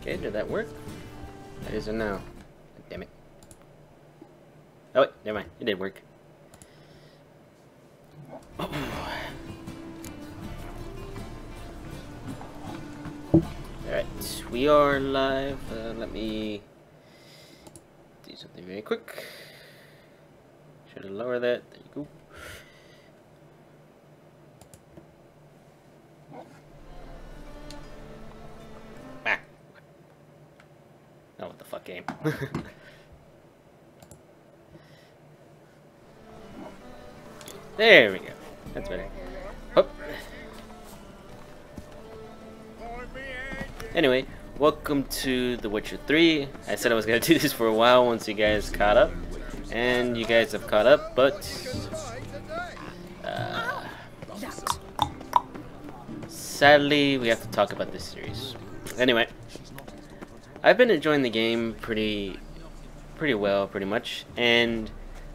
Okay, did that work? That is a no. Damn it. Oh wait, never mind. It did work. Alright, we are live. Let me do something very quick. Should I lower that? There you go. Ah. Oh, what the fuck game? There we go. That's better. Oh. Anyway, welcome to The Witcher 3. I said I was going to do this for a while once you guys caught up. And you guys have caught up, but sadly, we have to talk about this series. Anyway, I've been enjoying the game pretty well, pretty much. And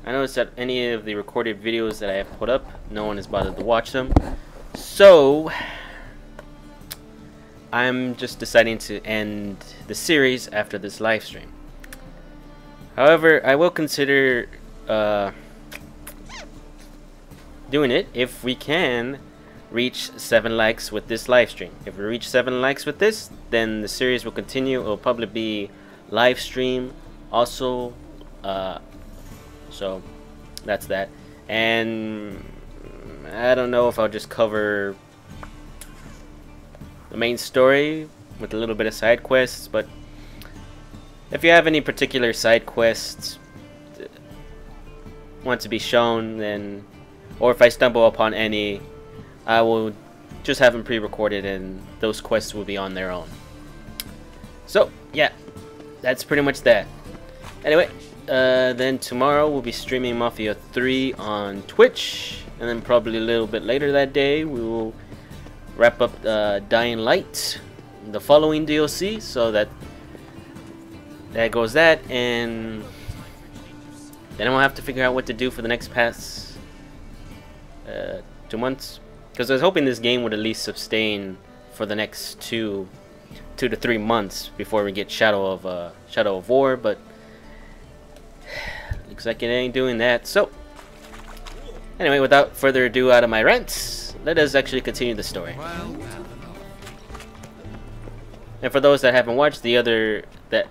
I noticed that any of the recorded videos that I have put up, no one has bothered to watch them. So I'm just deciding to end the series after this live stream. However, I will consider doing it if we can reach 7 likes with this live stream. If we reach 7 likes with this, then the series will continue. It will probably be live stream also. So that's that. And I don't know if I'll just cover the main story with a little bit of side quests, but if you have any particular side quests want to be shown, then, or if I stumble upon any, I will just have them pre-recorded and those quests will be on their own. So yeah, that's pretty much that. Anyway, then tomorrow we'll be streaming Mafia 3 on Twitch, and then probably a little bit later that day we will wrap up Dying Light, the following DLC, so that goes that, and then I'll have to figure out what to do for the next past 2 months, because I was hoping this game would at least sustain for the next 2 to 3 months before we get Shadow of War, but looks like it ain't doing that. So anyway, without further ado, out of my rants, let us actually continue the story. And for those that haven't watched, the other that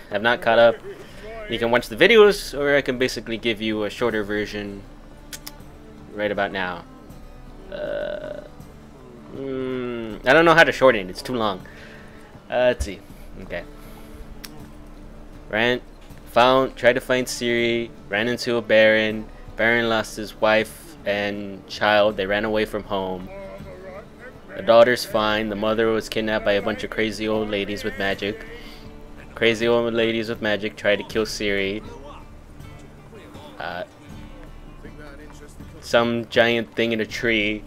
have not caught up, you can watch the videos, or I can basically give you a shorter version right about now. I don't know how to shorten it, it's too long. Let's see. Okay. Tried to find Ciri, ran into a Baron. Baron lost his wife and child. They ran away from home. The daughter's fine. The mother was kidnapped by a bunch of crazy old ladies with magic. Crazy old ladies with magic tried to kill Ciri. Some giant thing in a tree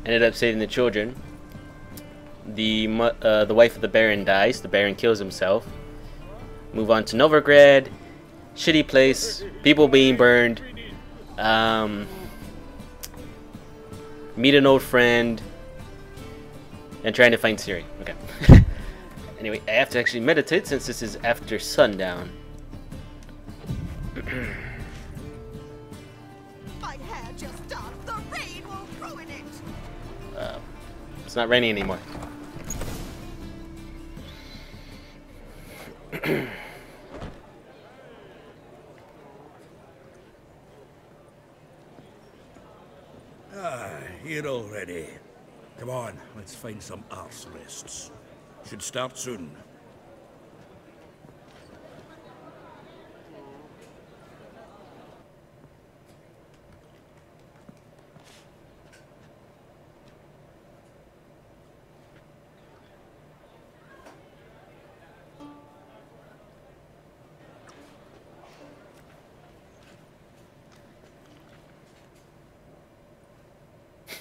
ended up saving the children. The wife of the Baron dies. The Baron kills himself. Move on to Novigrad. Shitty place. People being burned. Meet an old friend. And trying to find Ciri. Okay. Anyway, I have to actually meditate since this is after sundown. My hair just stopped. The rain will ruin it. It's not raining anymore. Here already. Come on, let's find some arse rests. Should start soon.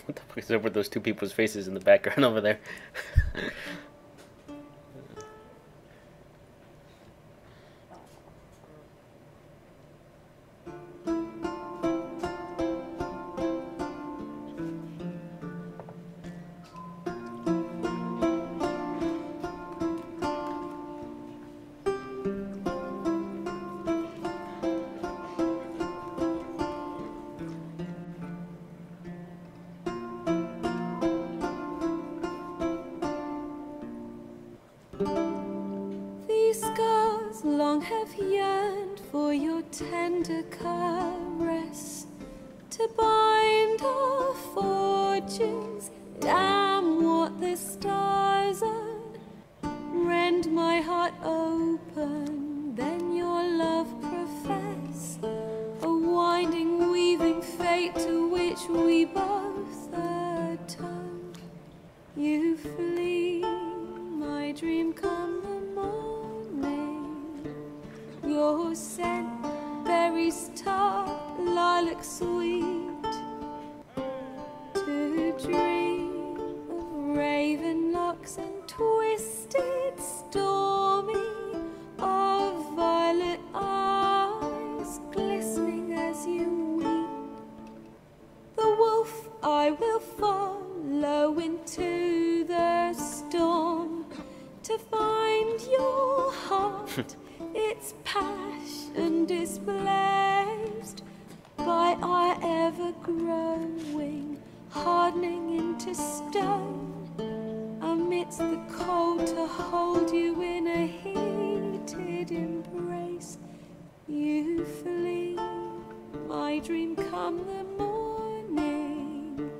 What the fuck is up with those two people's faces in the background over there? yearned for your tender caress, to bind our fortunes. Damn what the stars are. Rend my heart open, then your love profess, a winding, weaving fate to which we both atone. You flee, my dream come the morning. Your scent, berries tart, lilac sweet. To dream of raven locks and twisted, stormy, of violet eyes glistening as you weep. The wolf I will follow into the storm, to find your heart, its passion displaced by our ever-growing, hardening into stone. Amidst the cold, to hold you in a heated embrace. You flee, my dream come the morning.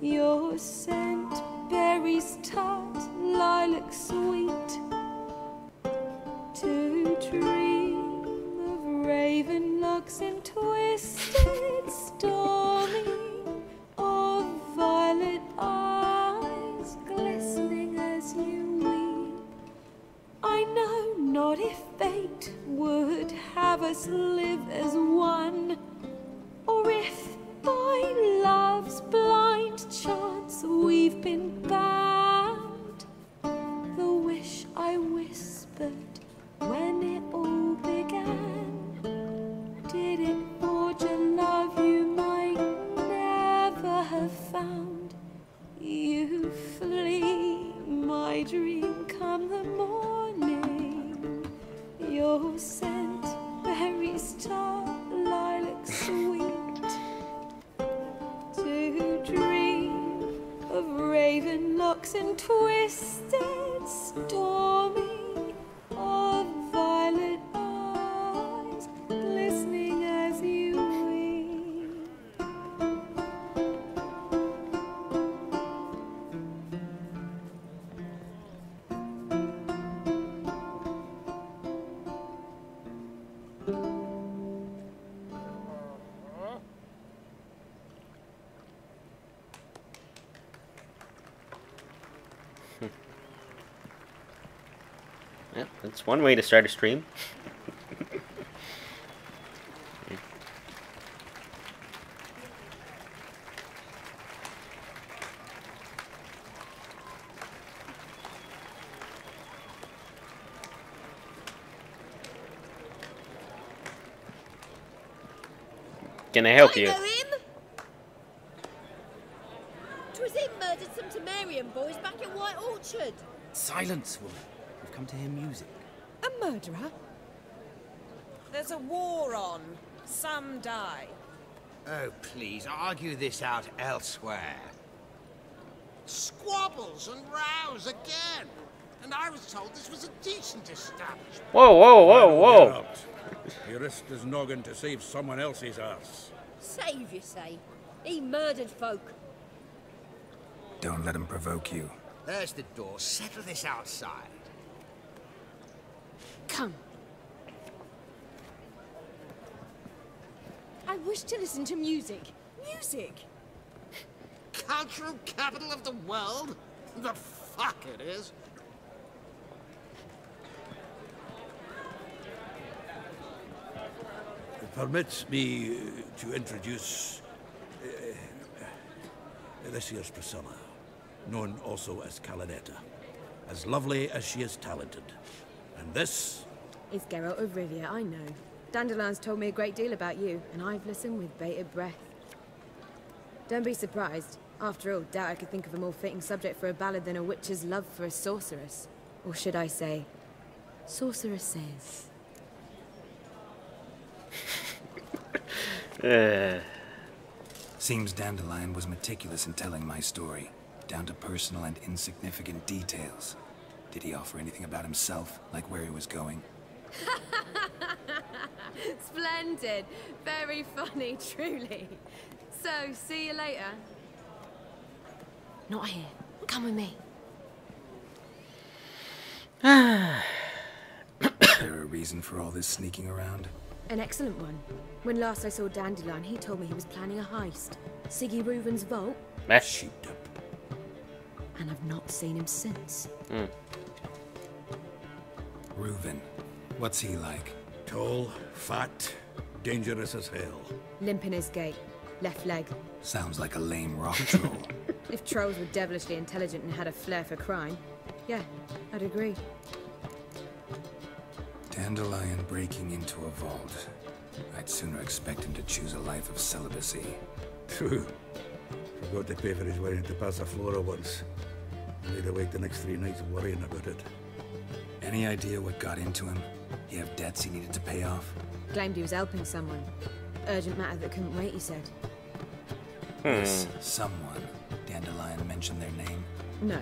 Your scent, berries tart, lilac sweet. To dream of raven locks and twisted, stormy, of violet eyes glistening as you weep. I know not if fate would have us live as one, or if by love's blind chance we've been bound. The wish I whispered when it all began, did it forge a love you might never have found? You flee, my dream come the morning. Your scent, berries tart, lilac sweet. To dream of raven locks and twisted, stormy, of violet eyes glistening as you weep. Yeah, that's one way to start a stream. Can I help you? I know him. 'Twas him murdered some Temerian boys back at White Orchard. Silence, woman. We've come to hear music. A murderer? There's a war on. Some die. Oh, please, argue this out elsewhere. Squabbles and rows again. And I was told this was a decent establishment. Whoa, whoa, whoa, whoa. He risked his noggin to save someone else's ass. Save, you say? He murdered folk. Don't let him provoke you. There's the door. Settle this outside. Come. I wish to listen to music. Music! Cultural capital of the world? The fuck it is. Permit me to introduce this here's Priscilla, known also as Calinetta, as lovely as she is talented. And this It's Geralt of Rivia, I know. Dandelion's told me a great deal about you, and I've listened with bated breath. Don't be surprised. After all, doubt I could think of a more fitting subject for a ballad than a witch's love for a sorceress. Or should I say, sorceresses. Seems Dandelion was meticulous in telling my story, down to personal and insignificant details. Did he offer anything about himself, like where he was going? Splendid. Very funny, truly. So, see you later. Not here. Come with me. Is there a reason for all this sneaking around? An excellent one. When last I saw Dandelion, he told me he was planning a heist. Siggy Reuven's vault. Sheeped up. And I've not seen him since. Reuven. What's he like? Tall, fat, dangerous as hell. Limp in his gait. Left leg. Sounds like a lame rock troll. If trolls were devilishly intelligent and had a flair for crime, yeah, I'd agree. Dandelion breaking into a vault. I'd sooner expect him to choose a life of celibacy. True. Forgot to pay for his wedding to Passiflora once. Laid awake the next 3 nights worrying about it. Any idea what got into him? He have debts he needed to pay off? Claimed he was helping someone. Urgent matter that couldn't wait, he said. This someone. Dandelion mentioned their name? No.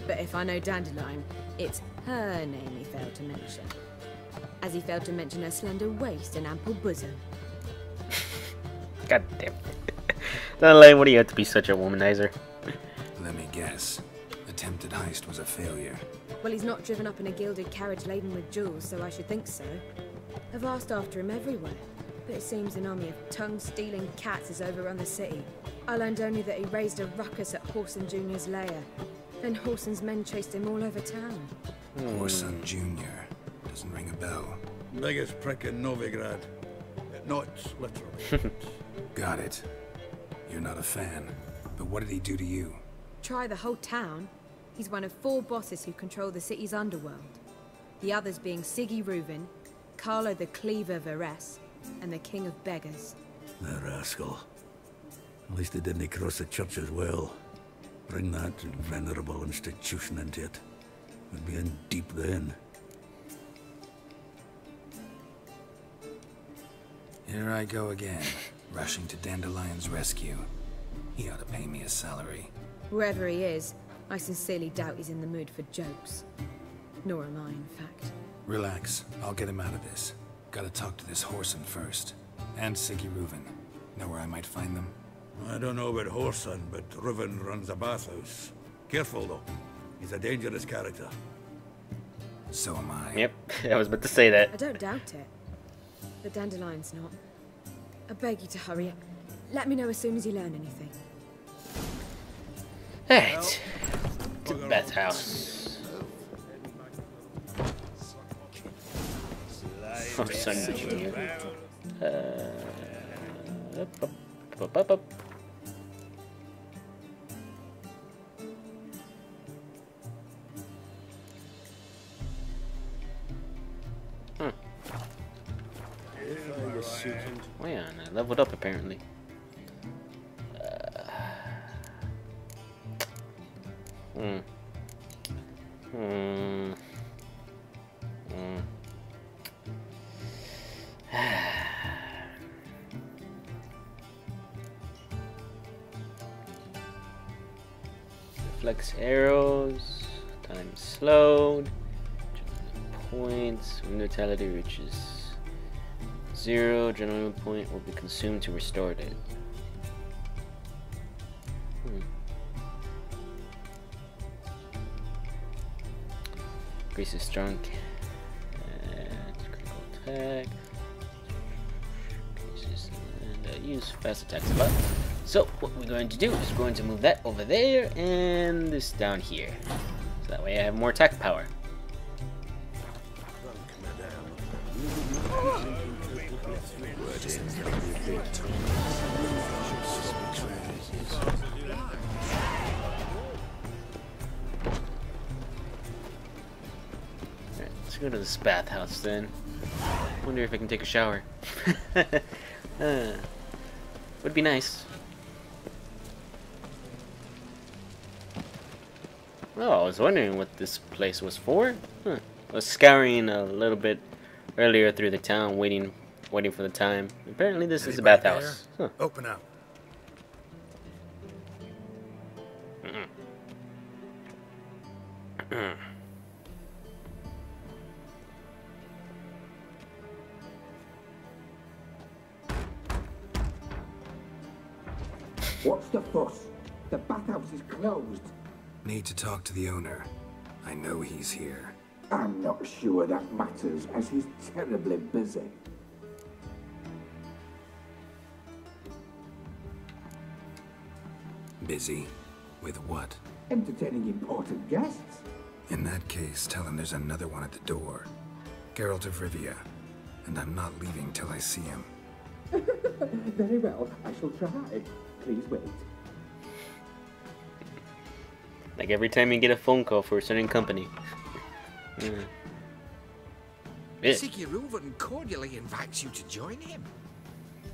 But if I know Dandelion, it's her name he failed to mention. As he failed to mention her slender waist and ample bosom. God damn it. Dandelion, what do you have to be such a womanizer? Let me guess. Attempted heist was a failure. Well, he's not driven up in a gilded carriage laden with jewels, so I should think so. I've asked after him everywhere, but it seems an army of tongue-stealing cats has overrun the city. I learned only that he raised a ruckus at Whoreson Jr.'s lair. Then Whoreson's men chased him all over town. Whoreson Jr. Doesn't ring a bell. Biggest prick in Novigrad. Not literally. Got it. You're not a fan. But what did he do to you? Try the whole town. He's one of 4 bosses who control the city's underworld. The others being Siggy Reuven, Carlo the Cleaver Varese, and the King of Beggars. The rascal. At least they didn't cross the church as well. Bring that venerable institution into it. We'd be in deep then. Here I go again, rushing to Dandelion's rescue. He ought to pay me a salary. Whoever he is, I sincerely doubt he's in the mood for jokes. Nor am I, in fact. Relax, I'll get him out of this. Gotta talk to this Whoreson first. And Siggy Reuven. Know where I might find them? I don't know about Whoreson, but Reuven runs a bathhouse. Careful though. He's a dangerous character. So am I. Yep, I was about to say that. I don't doubt it. But Dandelion's not. I beg you to hurry up. Let me know as soon as you learn anything. Alright. To the bathhouse. Oh, son Junior. Up. Oh yeah, and I leveled up apparently. Reflex arrows, time slowed, points, when vitality reaches 0, adrenaline point will be consumed to restore it. Increases strong critical attack. And use fast attacks a lot. So what we're going to do is we're going to move that over there and this down here. So that way I have more attack power. Alright, let's go to this bathhouse then. Wonder if I can take a shower. Would be nice. Oh, I was wondering what this place was for. I was scouring a little bit earlier through the town, waiting for the time. Apparently, this is a bathhouse. Huh. Open up. What's the fuss? The bathhouse is closed. Need to talk to the owner. I know he's here. I'm not sure that matters, as he's terribly busy. Busy? With what? Entertaining important guests. In that case, tell him there's another one at the door. Geralt of Rivia. And I'm not leaving till I see him. Very well, I shall try. Please wait. Like every time you get a phone call for a certain company. Yeah. Siggy Reuven cordially invites you to join him.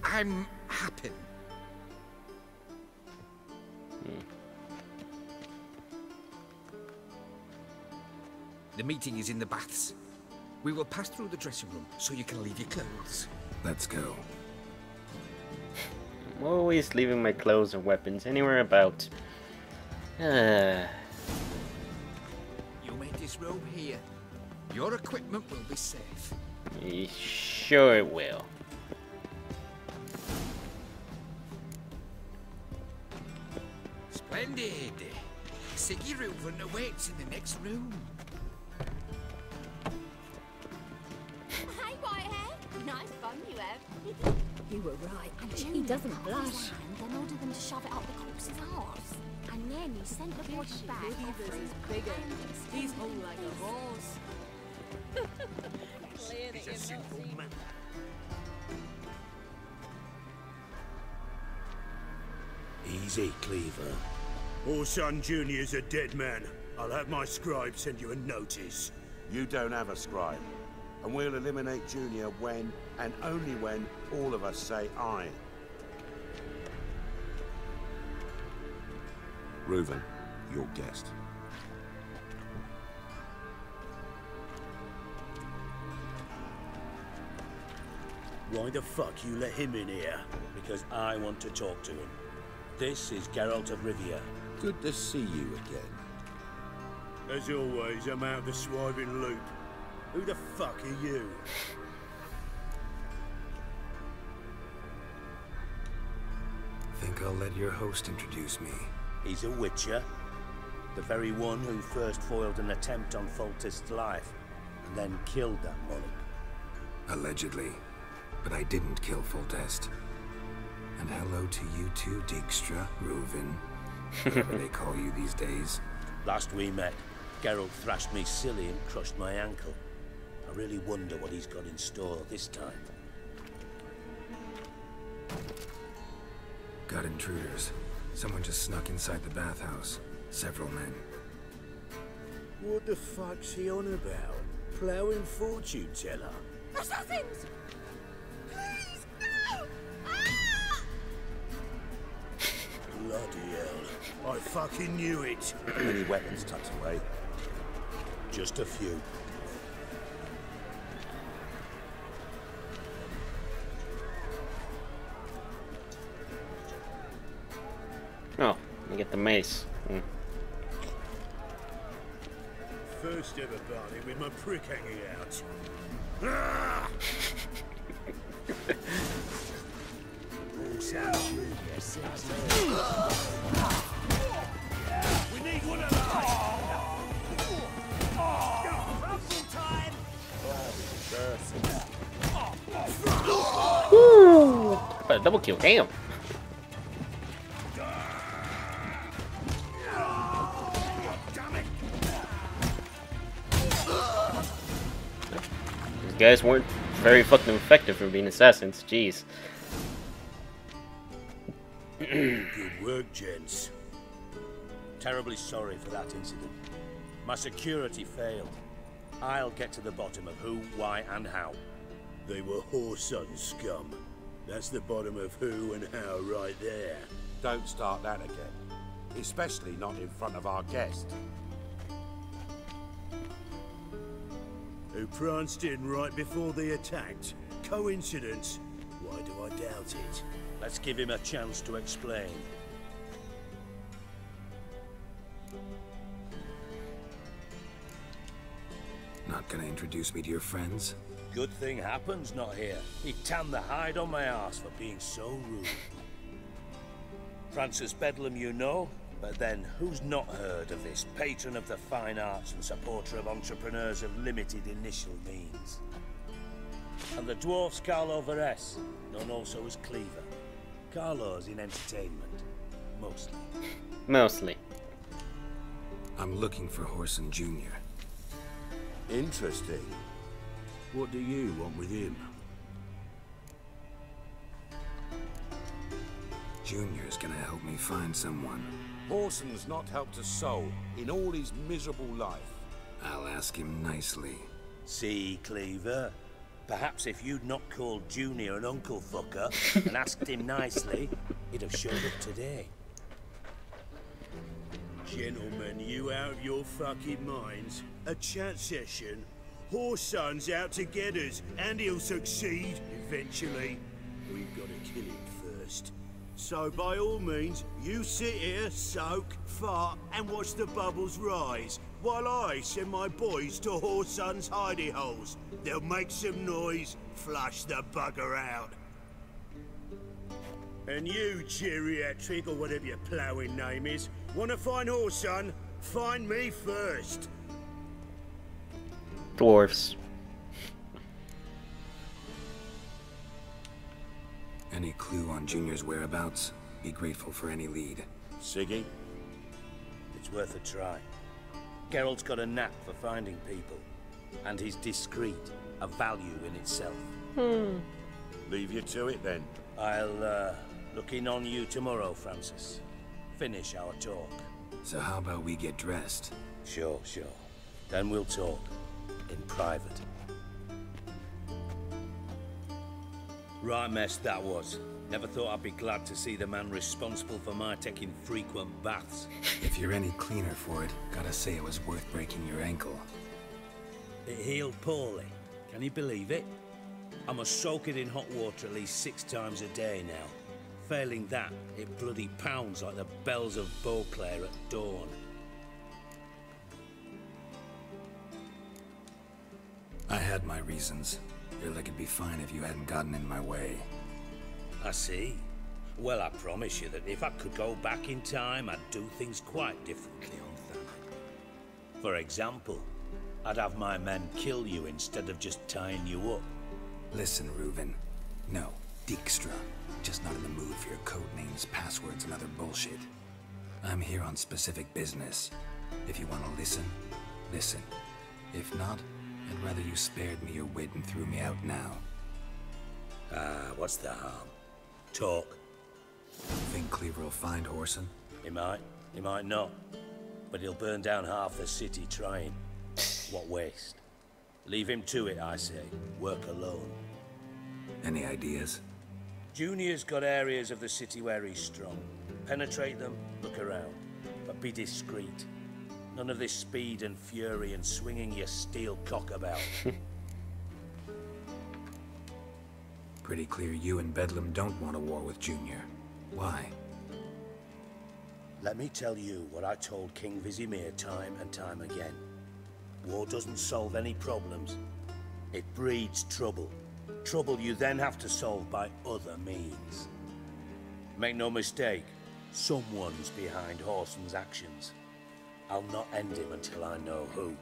I'm happy. The meeting is in the baths. We will pass through the dressing room so you can leave your clothes. Let's go. I'm always leaving my clothes and weapons anywhere about. You may disrobe here. Your equipment will be safe. Sure it will. Splendid. Siggy Reuven awaits in the next room. Hey, Whitehead. Nice fun you have. You were right. And He doesn't blush. Then ordered them to shove it up the corpse's arse. And then he sent the body back. is bigger. He's whole like a horse. He's a simple man. Easy, Cleaver. Orson Jr.'s a dead man. I'll have my scribe send you a notice. You don't have a scribe. And we'll eliminate Junior when, and only when, all of us say aye. Reuven, your guest. Why the fuck you let him in here? Because I want to talk to him. This is Geralt of Rivia. Good to see you again. As always, I'm out the swiving loop. Who the fuck are you? Think I'll let your host introduce me. He's a witcher. The very one who first foiled an attempt on Foltest's life, and then killed that monarch. Allegedly. But I didn't kill Foltest. And hello to you too, Dijkstra, Reuven, whatever they call you these days. Last we met, Geralt thrashed me silly and crushed my ankle. I really wonder what he's got in store this time. Got intruders. Someone just snuck inside the bathhouse. Several men. What the fuck's he on about? Plowing fortune teller? Assassins! Please, no! Ah! Bloody hell. I fucking knew it. Many weapons tucked away. Just a few. Oh, you get the mace. First ever party with my prick hanging out. Ah! We need one of Woo! But a double kill, damn. These guys weren't very fucking effective for being assassins, jeez. Good work, gents. Terribly sorry for that incident. My security failed. I'll get to the bottom of who, why, and how. They were whoreson scum. That's the bottom of who and how right there. Don't start that again. Especially not in front of our guest. Who pranced in right before they attacked. Coincidence? Why do I doubt it? Let's give him a chance to explain. Not gonna introduce me to your friends? Good thing Happen's not here. He tanned the hide on my ass for being so rude. Francis Bedlam you know, but then who's not heard of this patron of the fine arts and supporter of entrepreneurs of limited initial means? And the dwarf's Carlo Veres, known also as Cleaver. Carlo's in entertainment, mostly. Mostly. I'm looking for Horson Jr. Interesting. What do you want with him? Junior's gonna help me find someone. Horson's not helped a soul in all his miserable life. I'll ask him nicely. See, Cleaver? Perhaps if you'd not called Junior an uncle fucker and asked him nicely, he'd have showed up today. Gentlemen, you out of your fucking minds? A chat session? Horson's out to get us, and he'll succeed, eventually. We've got to kill him first. So by all means, you sit here, soak, fart, and watch the bubbles rise, while I send my boys to Horson's hidey holes. They'll make some noise, flush the bugger out. And you, geriatric, or whatever your ploughing name is, want to find Horson? Find me first. Dwarves. Any clue on Junior's whereabouts? Be grateful for any lead. Siggy? It's worth a try. Geralt's got a knack for finding people. And he's discreet, a value in itself. Leave you to it then. I'll, look in on you tomorrow, Francis. Finish our talk. So how about we get dressed? Sure. Then we'll talk. In private. Right mess that was. Never thought I'd be glad to see the man responsible for my taking frequent baths. If you're any cleaner for it, gotta say it was worth breaking your ankle. It healed poorly. Can you believe it? I must soak it in hot water at least 6 times a day now. Failing that, it bloody pounds like the bells of Beauclair at dawn. I had my reasons. Feel like it'd be fine if you hadn't gotten in my way. I see. Well, I promise you that if I could go back in time, I'd do things quite differently on Thanet. For example, I'd have my men kill you instead of just tying you up. Listen, Reuven. No, Dijkstra. Just not in the mood for your code names, passwords, and other bullshit. I'm here on specific business. If you want to listen, listen. If not, I'd rather you spared me your wit and threw me out now. What's the harm? Talk. Think Cleaver will find Horson? He might not. But he'll burn down half the city trying. What waste. Leave him to it, I say. Work alone. Any ideas? Junior's got areas of the city where he's strong. Penetrate them, look around. But be discreet. None of this speed and fury and swinging your steel cock about. Pretty clear you and Bedlam don't want a war with Junior. Why? Let me tell you what I told King Vizimir time and time again. War doesn't solve any problems. It breeds trouble. Trouble you then have to solve by other means. Make no mistake, someone's behind Horson's actions. I'll not end him until I know who.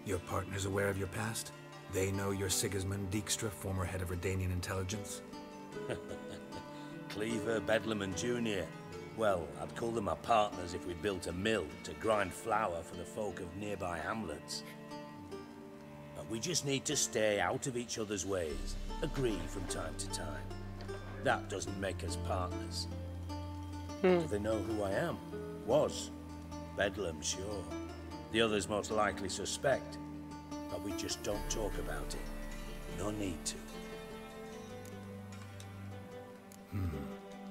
Your partner's aware of your past? They know you're Sigismund Dijkstra, former head of Redanian intelligence? Cleaver, Bedlam and Junior. Well, I'd call them my partners if we built a mill to grind flour for the folk of nearby hamlets. But we just need to stay out of each other's ways, agree from time to time. That doesn't make us partners. Do they know who I am? Was. Bedlam, sure. The others most likely suspect. But we just don't talk about it. No need to.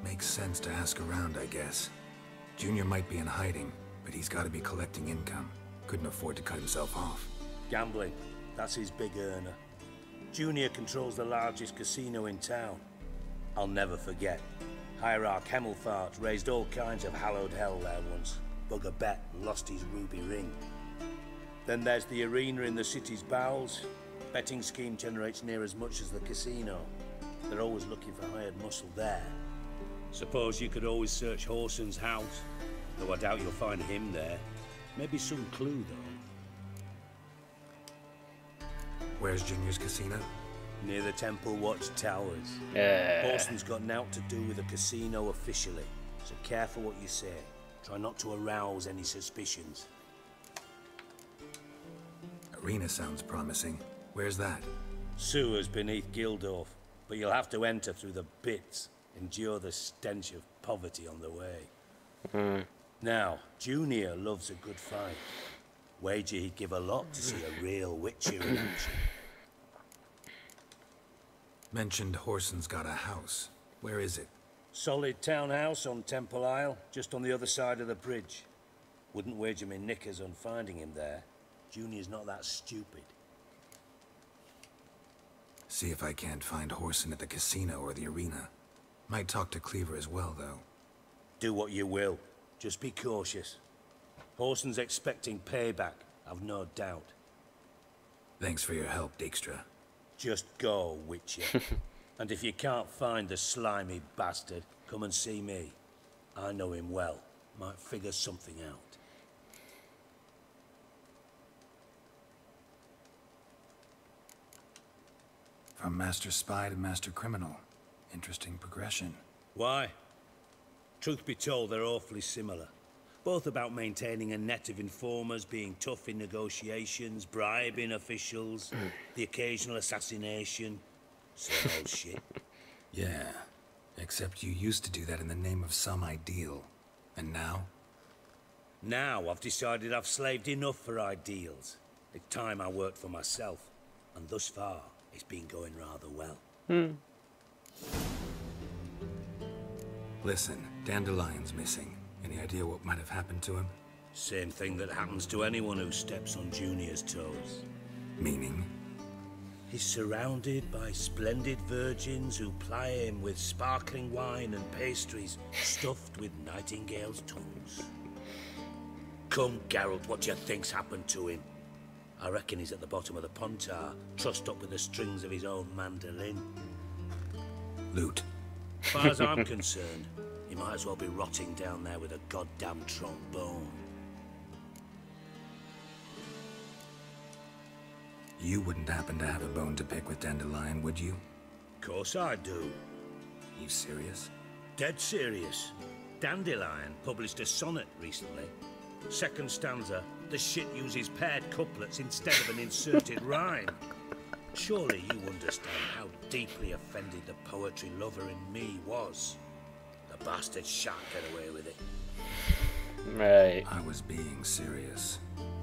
Makes sense to ask around, I guess. Junior might be in hiding, but he's got to be collecting income. Couldn't afford to cut himself off. Gambling. That's his big earner. Junior controls the largest casino in town. I'll never forget. Hierarch Hemmelfart raised all kinds of hallowed hell there once. Bugger bet and lost his ruby ring. Then there's the arena in the city's bowels. Betting scheme generates near as much as the casino. They're always looking for hired muscle there. Suppose you could always search Horson's house, though I doubt you'll find him there. Maybe some clue, though. Where's Junior's casino? Near the Temple Watch Towers. Yeah. Horson's got naught to do with the casino officially, so careful what you say. Try not to arouse any suspicions. Arena sounds promising. Where's that? Sewers beneath Gildorf, but you'll have to enter through the bits, endure the stench of poverty on the way. Now, Junior loves a good fight. Wager he'd give a lot to see a real Witcher in action. Mentioned Horson's got a house. Where is it? Solid townhouse on Temple Isle, just on the other side of the bridge. Wouldn't wager me knickers on finding him there. Junior's not that stupid. See if I can't find Horson at the casino or the arena. Might talk to Cleaver as well, though. Do what you will. Just be cautious. Horson's expecting payback, I've no doubt. Thanks for your help, Dijkstra. Just go, Witcher. And if you can't find the slimy bastard, come and see me. I know him well. Might figure something out. From Master Spy to Master Criminal. Interesting progression. Why? Truth be told, they're awfully similar. Both about maintaining a net of informers, being tough in negotiations, bribing officials, the occasional assassination. Same old shit. Yeah, except you used to do that in the name of some ideal. And now? Now I've decided I've slaved enough for ideals. It's time I worked for myself. And thus far, it's been going rather well. Listen, Dandelion's missing. Any idea what might have happened to him? Same thing that happens to anyone who steps on Junior's toes. Meaning? He's surrounded by splendid virgins who ply him with sparkling wine and pastries stuffed with nightingales' tongues. Come, Geralt, what do you think's happened to him? I reckon he's at the bottom of the Pontar, trussed up with the strings of his own mandolin. Loot. As far as I'm concerned, he might as well be rotting down there with a goddamn trombone. You wouldn't happen to have a bone to pick with Dandelion, would you? Course I do. You serious? Dead serious. Dandelion published a sonnet recently. Second stanza, the shit uses paired couplets instead of an inserted rhyme. Surely you understand how deeply offended the poetry lover in me was. The bastard shan't get away with it. Right. I was being serious.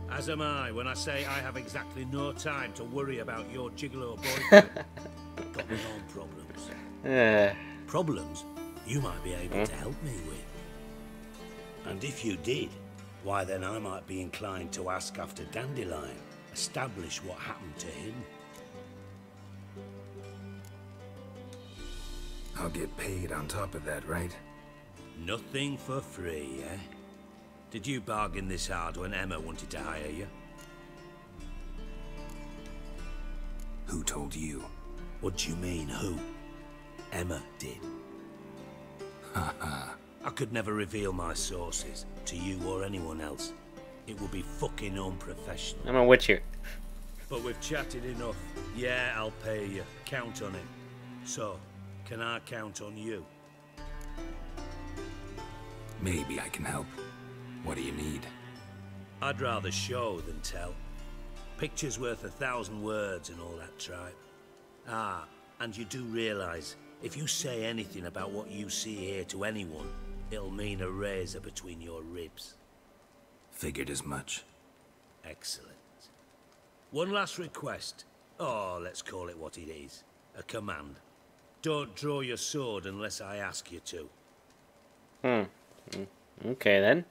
As am I when I say I have exactly no time to worry about your gigolo boyfriend. Got my own problems. Problems you might be able to help me with. And if you did, why then I might be inclined to ask after Dandelion, establish what happened to him. I'll get paid on top of that, right? Nothing for free, eh? Did you bargain this hard when Emma wanted to hire you? Who told you? What do you mean, who? Emma did. I could never reveal my sources to you or anyone else. It would be fucking unprofessional. I'm a Witcher. But we've chatted enough. Yeah, I'll pay you. Count on it. So, can I count on you? Maybe I can help. What do you need? I'd rather show than tell. Picture's worth 1,000 words and all that tripe. Ah, and you do realize, if you say anything about what you see here to anyone, it'll mean a razor between your ribs. Figured as much. Excellent. One last request. Oh, let's call it what it is. A command. Don't draw your sword unless I ask you to. Okay then.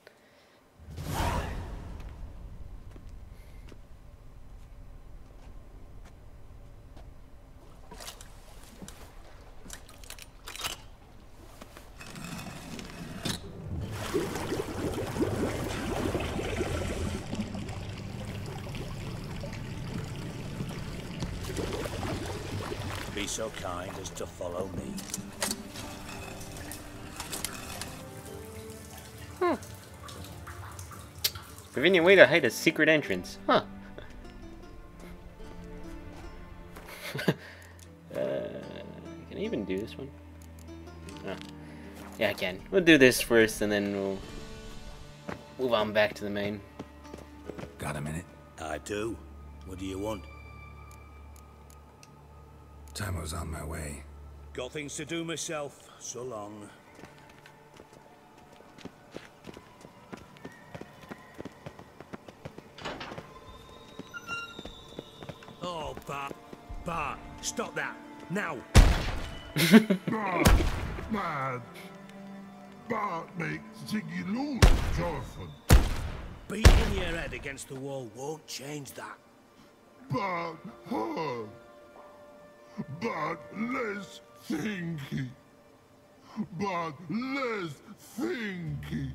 Be so kind as to follow me. Convenient way to hide a secret entrance. Huh. Can I even do this one? Oh. Yeah, I can. We'll do this first, and then we'll move on back to the main. Got a minute? I do. What do you want? Time on my way. Got things to do myself. So long. Oh, Bart, stop that, now! Bart makes Ziggy lose, Jonathan. Beating your head against the wall won't change that. But hard. But less thinky. But less thinky.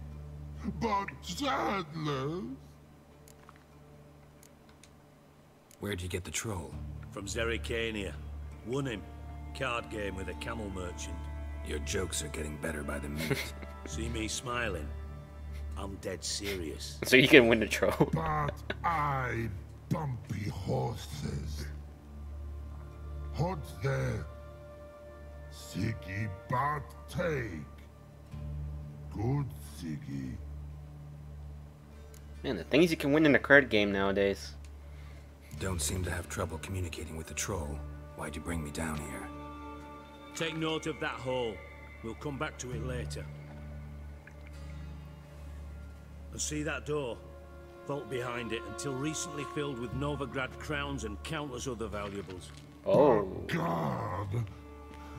But sadless. Where'd you get the troll? From Zerrikania. Won him. Card game with a camel merchant. Your jokes are getting better by the minute. See me smiling? I'm dead serious. So you can win the troll. But I bumpy horses. What's there? Siggy but take. Good Siggy. Man, the things you can win in a card game nowadays. Don't seem to have trouble communicating with the troll. Why'd you bring me down here? Take note of that hole. We'll come back to it later. And see that door? Vault behind it, until recently filled with Novigrad crowns and countless other valuables. Oh. God.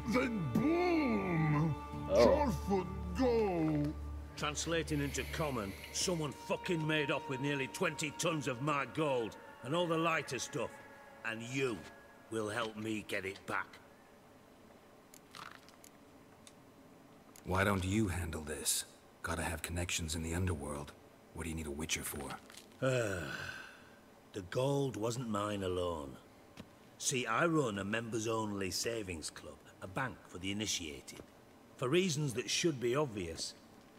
Then boom! Jorfut go! Translating into common, someone fucking made off with nearly 20 tons of my gold and all the lighter stuff. And you will help me get it back. Why don't you handle this? Gotta have connections in the underworld. What do you need a witcher for? The gold wasn't mine alone. See, I run a members-only savings club, a bank for the initiated. For reasons that should be obvious,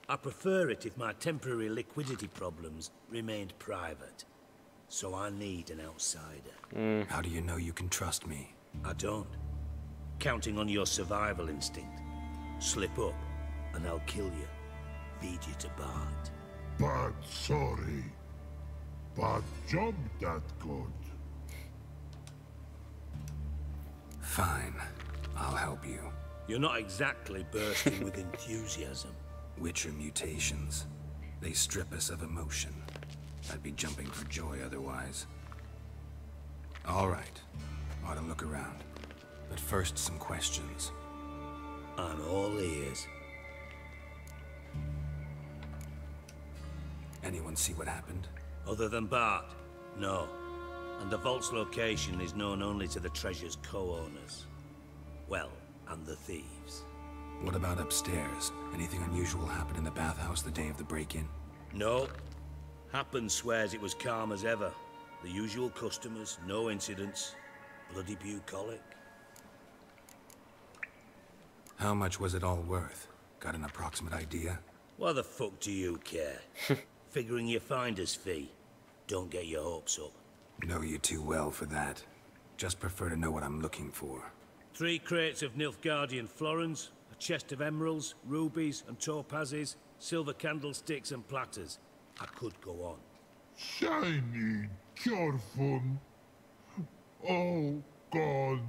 I prefer it if my temporary liquidity problems remained private. So I need an outsider. How do you know you can trust me? I don't. Counting on your survival instinct. Slip up, and I'll kill you. Feed you to Bart. But sorry. But job that good. Fine. I'll help you. You're not exactly bursting with enthusiasm. Witcher mutations. They strip us of emotion. I'd be jumping for joy otherwise. All right. Ought to look around. But first, some questions. I'm all ears. Anyone see what happened? Other than Bart? No. And the vault's location is known only to the treasure's co-owners. Well, and the thieves. What about upstairs? Anything unusual happen in the bathhouse the day of the break-in? No. Happen swears it was calm as ever. The usual customers, no incidents. Bloody bucolic. How much was it all worth? Got an approximate idea? Why the fuck do you care? Figuring your finder's fee. Don't get your hopes up. Know you too well for that. Just prefer to know what I'm looking for. 3 crates of Nilfgaardian florins, a chest of emeralds, rubies and topazes, silver candlesticks and platters. I could go on. Shiny Jorfun. Oh, God.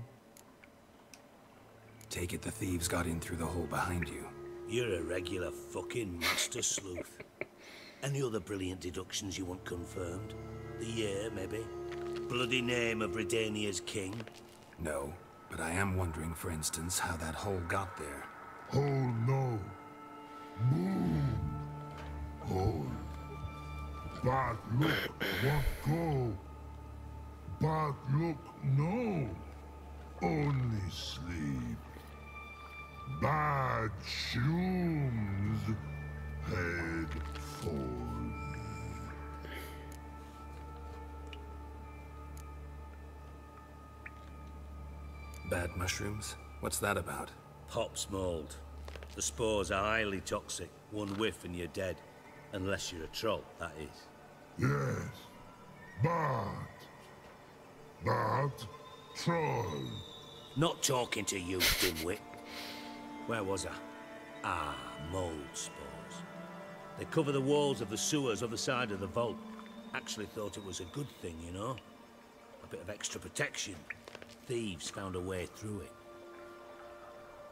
Take it the thieves got in through the hole behind you. You're a regular fucking master sleuth. Any other brilliant deductions you want confirmed? The year, maybe? Bloody name of Redania's king? No, but I am wondering, for instance, how that hole got there. Hole no. Boom. Hole. But look, what go? But look, no. Only sleep. Bad shoes. Head full. Bad mushrooms? What's that about? Pop's mold. The spores are highly toxic. One whiff and you're dead. Unless you're a troll, that is. Yes. But troll. Not talking to you, dimwit. Where was I? Ah, mold spores. They cover the walls of the sewers other side of the vault. Actually thought it was a good thing, you know? A bit of extra protection. Thieves found a way through it.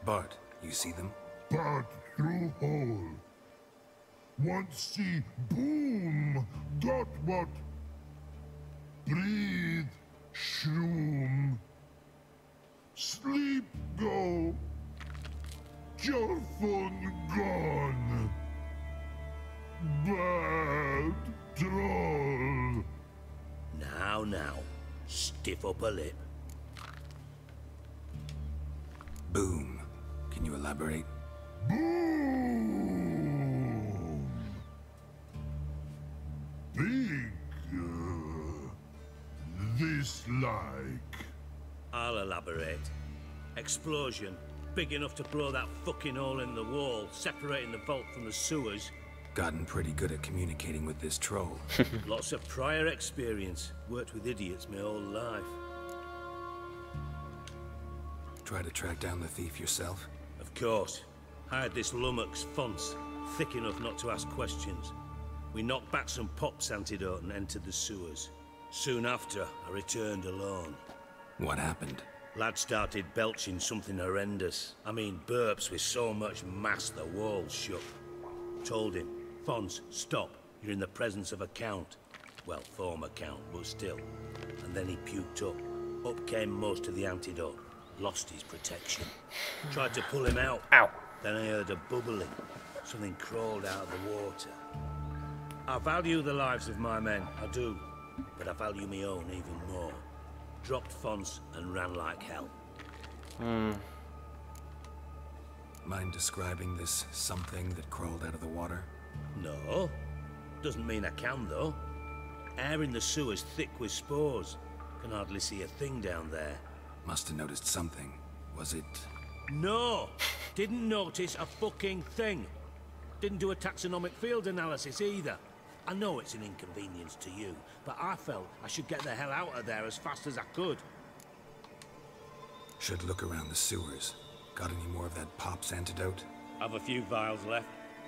Bart, you see them? But through hole. Once see boom got what? Breathe, shroom. Sleep go. Your fun gone. Bad troll. Now, stiff upper lip. Boom. Can you elaborate? Boom. Big. This like. I'll elaborate. Explosion. Big enough to blow that fucking hole in the wall, separating the vault from the sewers. Gotten pretty good at communicating with this troll. Lots of prior experience. Worked with idiots my whole life. Try to track down the thief yourself? Of course. Hired this lummox Fonce, thick enough not to ask questions. We knocked back some Pop's antidote and entered the sewers. Soon after, I returned alone. What happened? Lad started belching something horrendous. I mean, burps with so much mass the walls shook. Told him, Fonce, stop. You're in the presence of a count. Well, former count, but still. And then he puked up. Up came most of the antidote. Lost his protection. Tried to pull him out. Ow. Then I heard a bubbling. Something crawled out of the water. I value the lives of my men, I do. But I value my own even more. Dropped Fonce and ran like hell. Mind describing this something that crawled out of the water? No. Doesn't mean I can, though. Air in the sewer's thick with spores. Can hardly see a thing down there. Must have noticed something. Was it... No! Didn't notice a fucking thing. Didn't do a taxonomic field analysis either. I know it's an inconvenience to you, but I felt I should get the hell out of there as fast as I could. Should look around the sewers. Got any more of that Pop's antidote? Have a few vials left.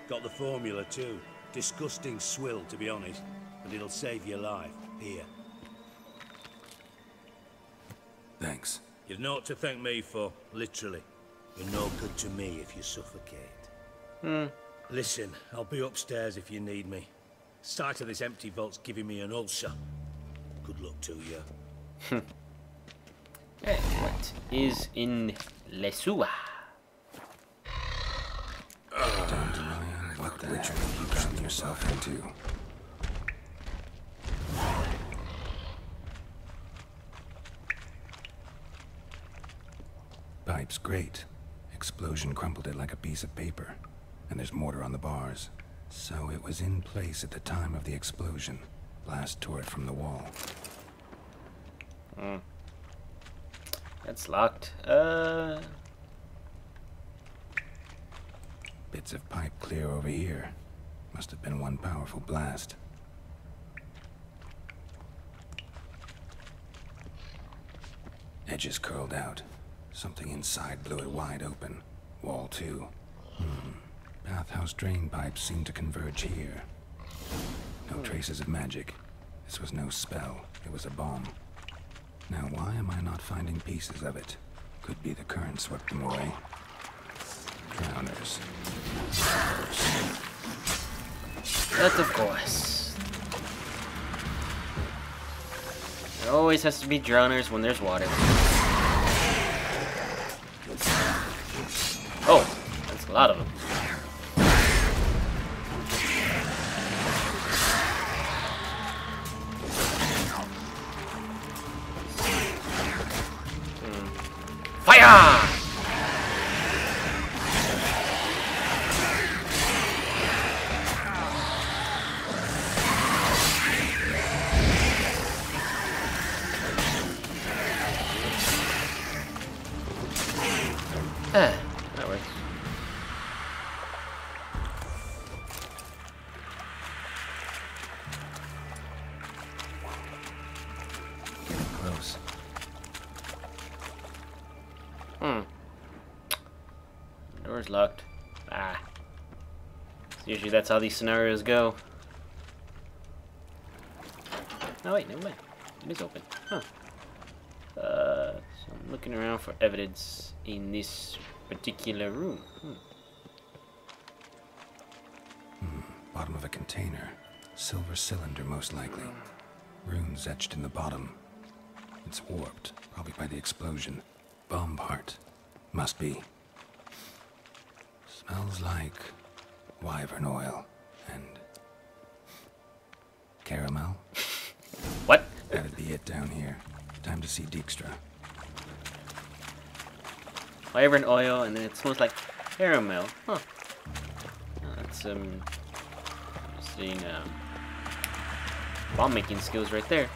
Got the formula too. Disgusting swill, to be honest. But it'll save your life. Here. Thanks. You've naught to thank me for, literally. You're no good to me if you suffocate. Listen, I'll be upstairs if you need me. Sight of this empty vault's giving me an ulcer. Good luck to you. Hey, what is in Le Sewer? What ritual you gotten yourself into? Pipe's great. Explosion crumpled it like a piece of paper. And there's mortar on the bars. So it was in place at the time of the explosion. Blast tore it from the wall. That's locked. Bits of pipe clear over here. Must have been one powerful blast. Edges curled out. Something inside blew it wide open. Wall too. Bathhouse drain pipes seem to converge here. No traces of magic. This was no spell. It was a bomb. Now why am I not finding pieces of it? Could be the current swept them away. Drowners. But of course. There always has to be drowners when there's water. Oh, that's a lot of them. Fire! That works. Door's locked. Ah. Usually that's how these scenarios go. Oh wait, never mind. It is open. Huh. So I'm looking around for evidence in this particular room. Bottom of a container. Silver cylinder, most likely. Runes etched in the bottom. It's warped, probably by the explosion. Bomb part. Must be. Smells like wyvern oil and caramel. What? That'd be it down here. Time to see Dijkstra. Wyvern oil, and then it smells like caramel. Huh. That's seeing bomb making skills right there.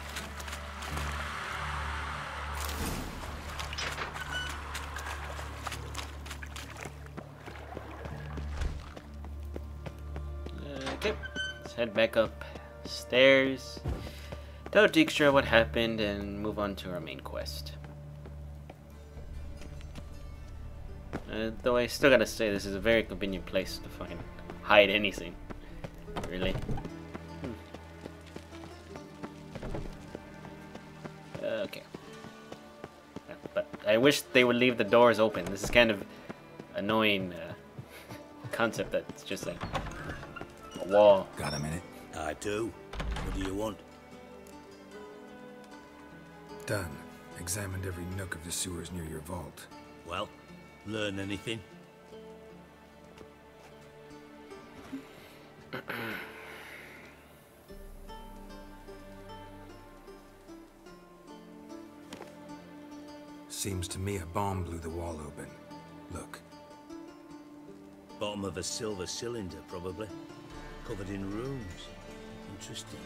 Okay, let's head back upstairs, tell Dijkstra what happened, and move on to our main quest. Though I still gotta say, this is a very convenient place to hide anything. Really. Okay. Yeah, but I wish they would leave the doors open. This is kind of annoying concept that it's just like a wall. Got a minute? I do. What do you want? Done. Examined every nook of the sewers near your vault. Well, learn anything? Seems to me a bomb blew the wall open. Look. Bottom of a silver cylinder, probably. Covered in runes. Interesting.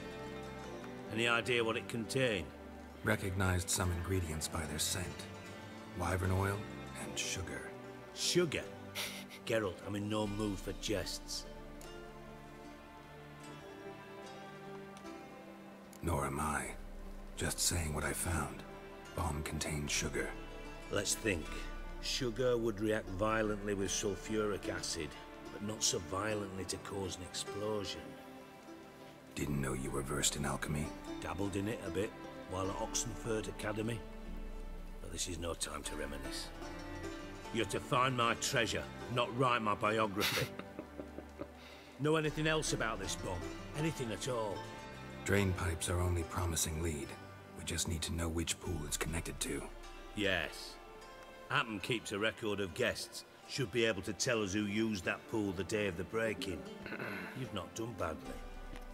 Any idea what it contained? Recognized some ingredients by their scent. Wyvern oil and sugar. Sugar? Geralt, I'm in no mood for jests. Nor am I. Just saying what I found. Bomb contained sugar. Let's think. Sugar would react violently with sulfuric acid, but not so violently to cause an explosion. Didn't know you were versed in alchemy. Dabbled in it a bit while at Oxenford Academy. But this is no time to reminisce. You're to find my treasure, not write my biography. Know anything else about this bomb? Anything at all? Drain pipes are only promising lead. We just need to know which pool it's connected to. Yes. Hammond keeps a record of guests. Should be able to tell us who used that pool the day of the break-in. You've not done badly.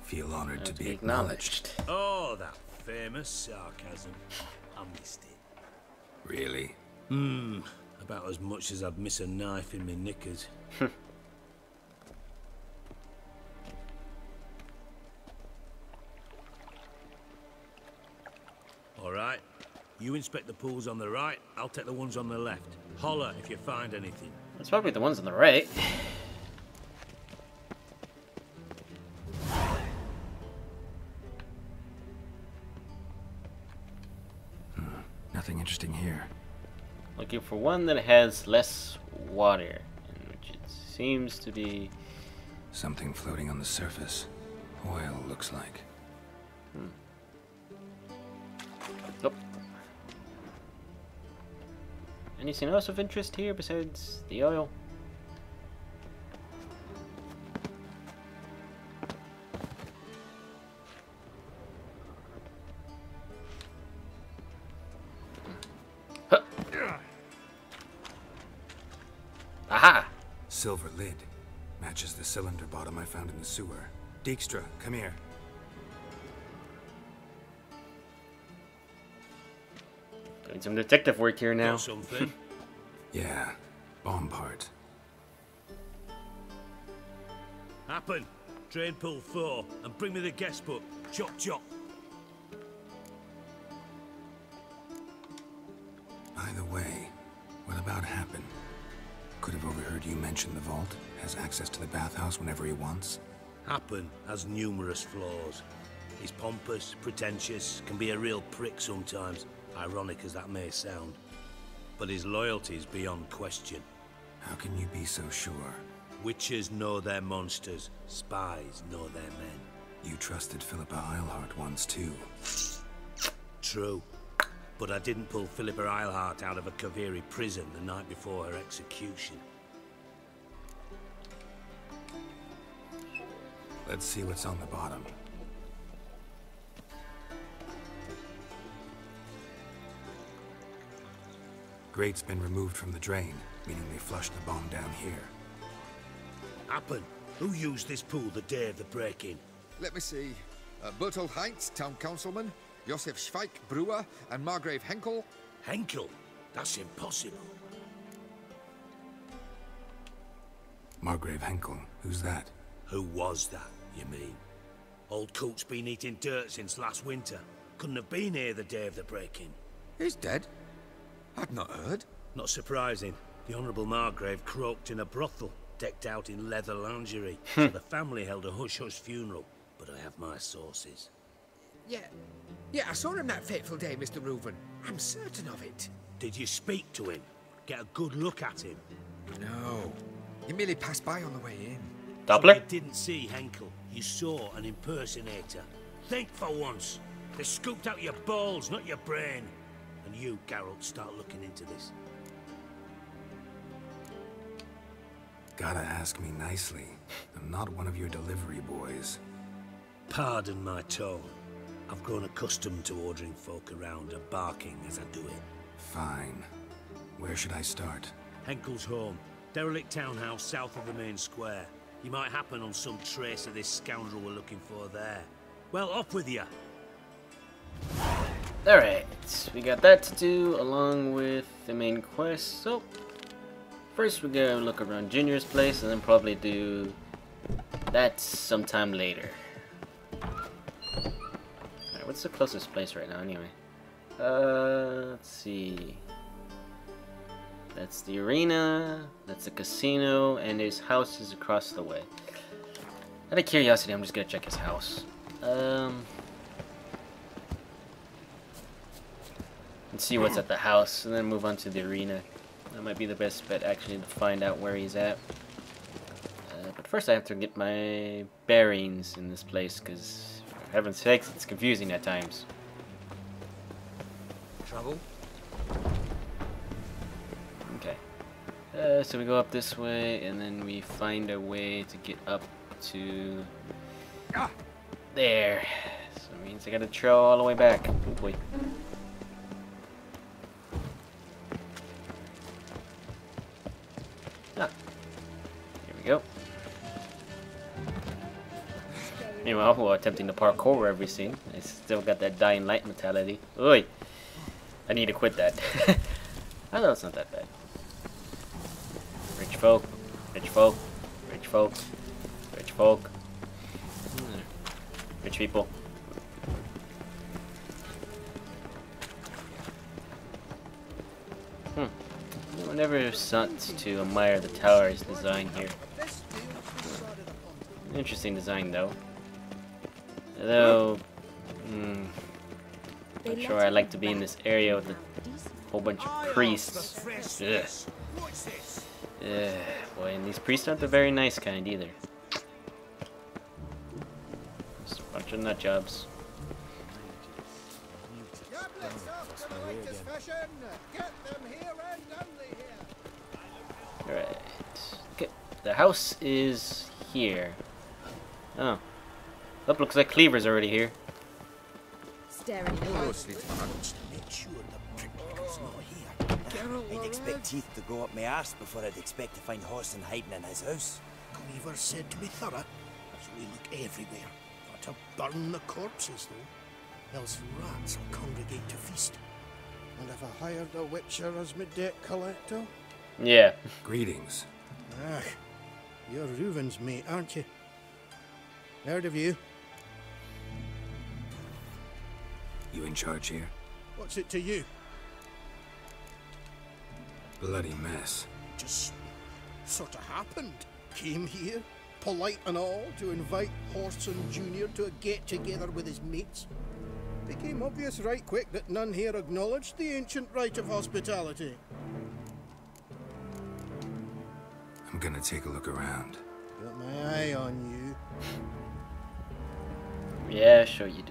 Feel honored to be acknowledged. Oh, that famous sarcasm. I missed it. Really? About as much as I'd miss a knife in my knickers. All right. You inspect the pools on the right, I'll take the ones on the left. Holler if you find anything. It's probably the ones on the right. Nothing interesting here. Looking for one that has less water, which it seems to be. Something floating on the surface. Oil, looks like. Nope. Anything else of interest here besides the oil? Huh. Aha! Silver lid. Matches the cylinder bottom I found in the sewer. Dijkstra, come here. Doing some detective work here now. Got something? Yeah, bomb part. Happen. Drain pool 4 and bring me the guest book. Chop chop. By the way, what about Happen? Could have overheard you mention the vault. Has access to the bathhouse whenever he wants. Happen has numerous flaws. He's pompous, pretentious, can be a real prick sometimes, ironic as that may sound. But his loyalty is beyond question. How can you be so sure? Witches know their monsters. Spies know their men. You trusted Philippa Eilhart once too. True. But I didn't pull Philippa Eilhart out of a Kaviri prison the night before her execution. Let's see what's on the bottom. Grate's been removed from the drain, meaning they flushed the bomb down here. Happen. Who used this pool the day of the break-in? Let me see. Bertold Heinz, town councilman, Josef Schweik, brewer, and Margrave Henkel. Henkel? That's impossible. Margrave Henkel, who's that? Who was that, you mean? Old Coot's been eating dirt since last winter. Couldn't have been here the day of the break-in. He's dead? I'd not heard. Not surprising. The Honourable Margrave croaked in a brothel, decked out in leather lingerie, so the family held a hush-hush funeral. But I have my sources. Yeah, I saw him that fateful day, Mr. Reuven. I'm certain of it. Did you speak to him? Get a good look at him? No. He merely passed by on the way in. Doppler? So you didn't see Henkel. You saw an impersonator. Think for once. They scooped out your balls, not your brain. And you, Geralt, start looking into this. Gotta ask me nicely. I'm not one of your delivery boys. Pardon my tone. I've grown accustomed to ordering folk around and barking as I do it. Fine. Where should I start? Henkel's home. Derelict townhouse south of the main square. You might happen on some trace of this scoundrel we're looking for there. Well, off with you. Alright, we got that to do along with the main quest. So, first we're gonna look around Junior's place and then probably do that sometime later. Alright, what's the closest place right now anyway? Let's see. That's the arena, that's the casino, and his house is across the way. Out of curiosity, I'm just gonna check his house. And see what's at the house, and then move on to the arena. That might be the best bet, actually, to find out where he's at. But first I have to get my bearings in this place, because, for heaven's sakes, it's confusing at times. Trouble? Okay. So we go up this way, and then we find a way to get up to... there. So it means I gotta trail all the way back. Oh boy. Ah. Here we go. Meanwhile, while attempting to parkour wherever we've seen, I still got that dying light mentality. Oi! I need to quit that. I know it's not that bad. Rich folk, rich folk, rich folk, rich folk. Rich people. I never sought to admire the tower's design here. Interesting design though. Although, not sure I like to be in this area with a whole bunch of priests. Ugh. Boy, and these priests aren't the very nice kind either. Just a bunch of nut jobs. Alright. Okay. The house is here. Oh. That looks like Cleaver's already here. Staring closely. Make sure the prick's not here. I'd expect teeth to go up my arse before I'd expect to find Horson hiding in his house. Cleaver said to be thorough, so we look everywhere. Got to burn the corpses, though, else rats will congregate to feast. And have I hired a witcher as my debt collector? Yeah. Greetings. Ah, you're Reuven's mate, aren't you? Heard of you. You in charge here? What's it to you? Bloody mess. Just sort of happened. Came here, polite and all, to invite Horson Jr. to a get-together with his mates. Became obvious right quick that none here acknowledged the ancient right of hospitality. I'm gonna take a look around. Got my eye on you. Yeah, sure you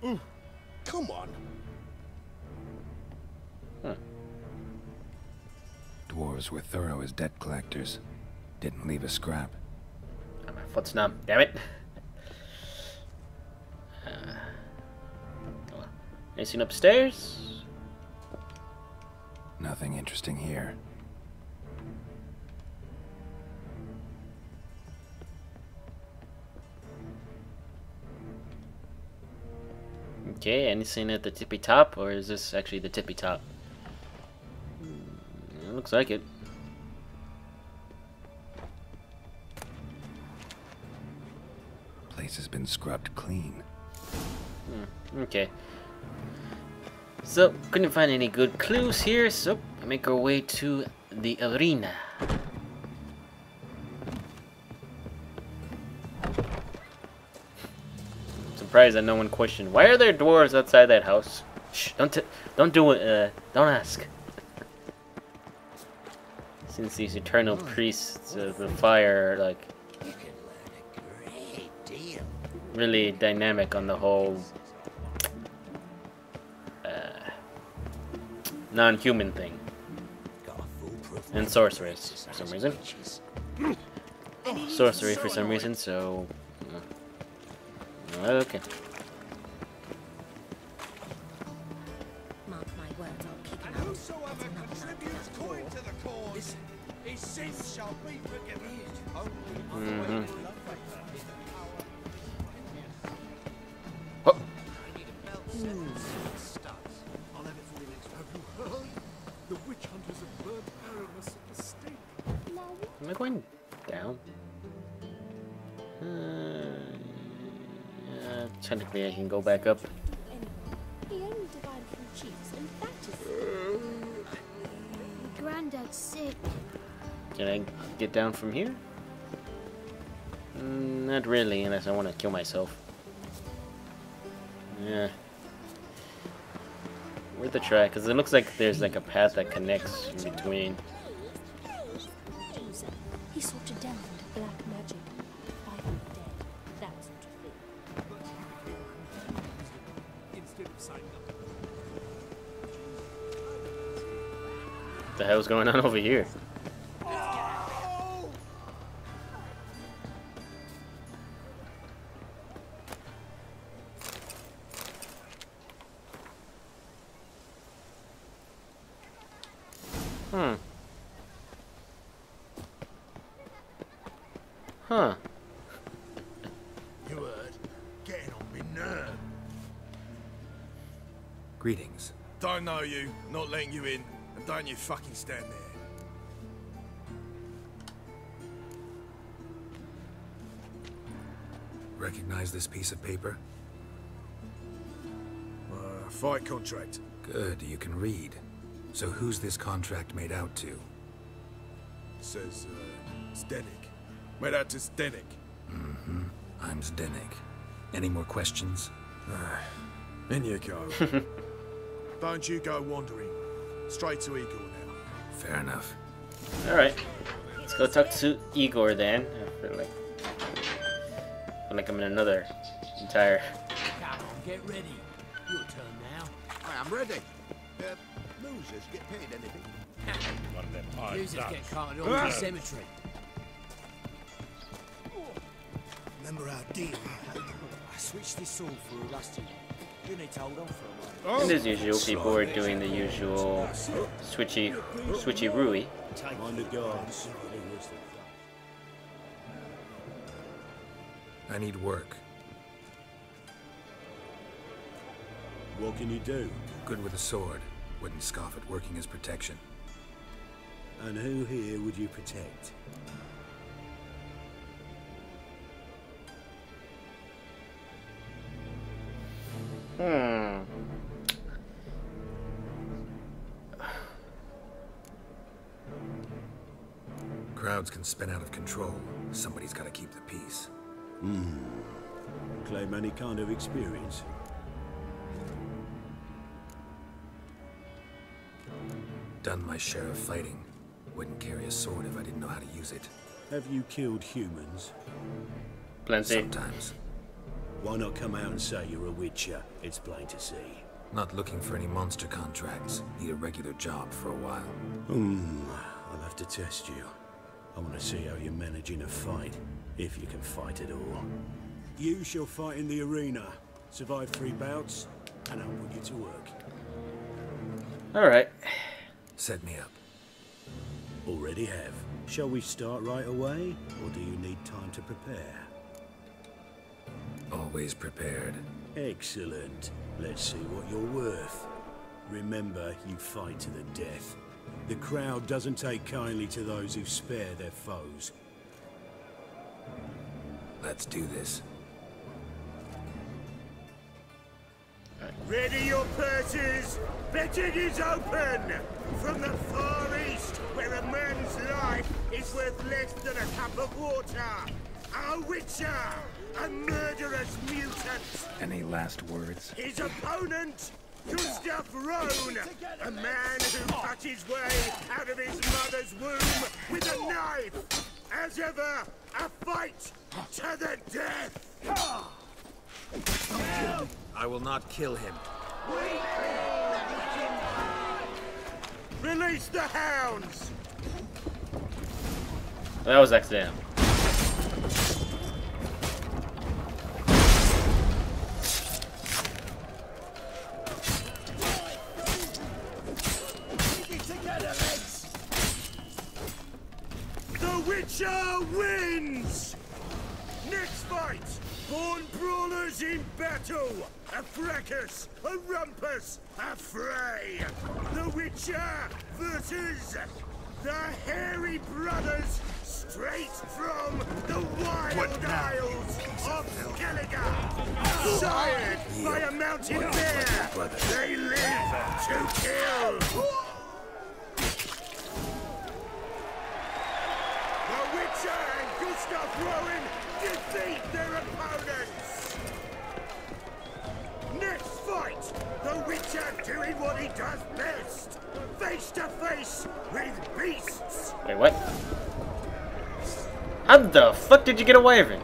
do. Come on. Dwarves were thorough as debt collectors. Didn't leave a scrap. My foot's numb. Damn it. Anything upstairs? Nothing interesting here. Okay, anything at the tippy top, or is this actually the tippy top? It looks like it. Place has been scrubbed clean. Okay. So, couldn't find any good clues here, so we make our way to the arena. Surprised that no one questioned, why are there dwarves outside that house? Shh, don't do it, don't ask. Since these eternal priests of the fire are like really dynamic on the whole non-human thing. And sorceress for some reason. Sorcery for some reason, so okay. Mark my words, I'll kick him out. That's another night without war. Listen, his sins shall be forgiven. Oh. I'll have it for you next week. Have you heard? The witch hunters have burned Aramis at the stake. Am I going down? Technically I can go back up. He only divided from chiefs, and that is... Granddad's sick. Can I get down from here? Not really, unless I want to kill myself. Yeah. Worth a try, because it looks like there's like a path that connects in between. He sorted down into black magic. 500 dead. That sort of thing. Instead of signing up. What the hell's going on over here? Huh. You heard? Getting on me nerve. Greetings. Don't know you, not letting you in, and don't you fucking stand there. Recognize this piece of paper? Fight contract. Good, you can read. So who's this contract made out to? Says, Zdenek. Made out to Zdenek. Mm-hmm. I'm Zdenek. Any more questions? In you go. Don't you go wandering. Straight to Igor now. Fair enough. Alright. Let's go talk to Igor then. I feel like I'm in another entire... Come on, get ready. Your turn now. I am ready. Losers get paid anything? One of them losers get carted off to the cemetery. Remember our deal? I switched this sword for a rusty. You need to hold on for a while. And as usual, people are doing the usual switchy-rooey. On the guards. I need work. What can you do? Good with a sword. Wouldn't scoff at working as protection. And who here would you protect? Crowds can spin out of control. Somebody's got to keep the peace. Claim any kind of experience? Done my share of fighting. Wouldn't carry a sword if I didn't know how to use it. Have you killed humans? Plenty. Sometimes. Why not come out and say you're a witcher? It's plain to see. Not looking for any monster contracts. Need a regular job for a while. I'll have to test you. I want to see how you manage in a fight, if you can fight at all. You shall fight in the arena, survive 3 bouts, and I'll put you to work. Alright. Set me up. Already have. Shall we start right away, or do you need time to prepare? Always prepared. Excellent. Let's see what you're worth. Remember, you fight to the death. The crowd doesn't take kindly to those who spare their foes. Let's do this. Ready your purses! Betting is open! From the far east, where a man's life is worth less than a cup of water! A witcher! A murderous mutant! Any last words? His opponent, Gustav Rohn! A man who cut his way out of his mother's womb with a knife! As ever, a fight to the death! I will not kill him. Release the hounds! That was accidental. The Witcher wins! Next fight! Born brawlers in battle! A fracas! A rumpus! A fray! The Witcher versus the Hairy Brothers, straight from the wild isles of Skellige! Sired by a mountain bear! They live to kill! The Witcher and Gustav Rowan defeat their opponents! Next fight, the Witcher doing what he does best, face to face with beasts. Wait, what? How the fuck did you get away from it?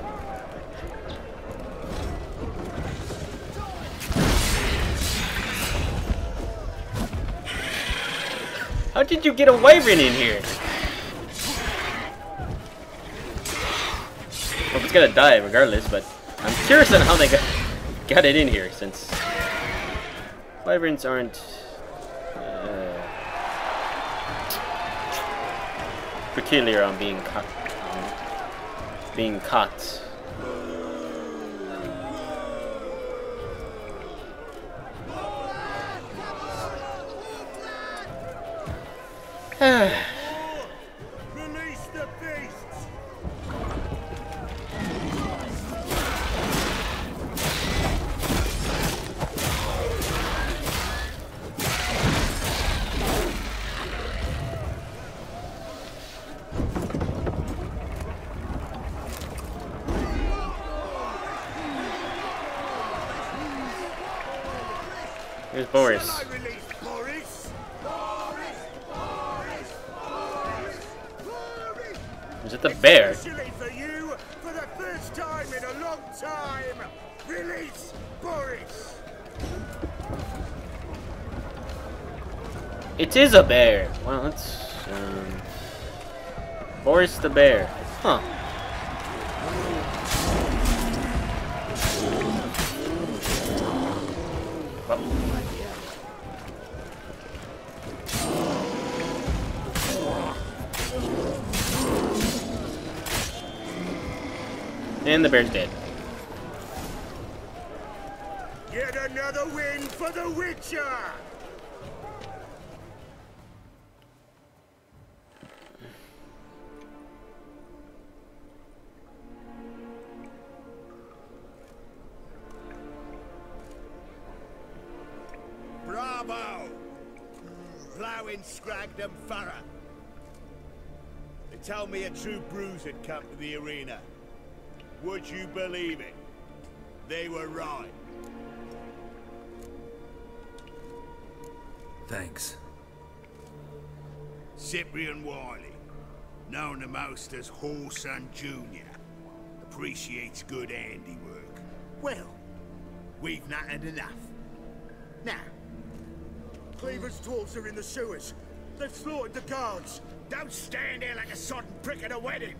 How did you get away from it in here? Well, it's gonna die regardless, but I'm curious on how they got it in here, since wyverns aren't peculiar on being caught. Release the beasts! Here's Boris. Shall I release Boris? Is it the bear? Especially for you, for the first time in a long time, release Boris! It is a bear. Well, let's Boris the bear. Huh. And the bear's dead. Yet another win for the Witcher! Bravo! Ploughing Scragdom Farah. They tell me a true bruise had come to the arena. Would you believe it? They were right. Thanks. Cyprian Wiley, known the most as Whoreson Jr. Appreciates good handiwork. Well, we've not had enough. Now, Cleaver's dwarves are in the sewers. They've slaughtered the guards. don't stand there like a sodden prick at a wedding.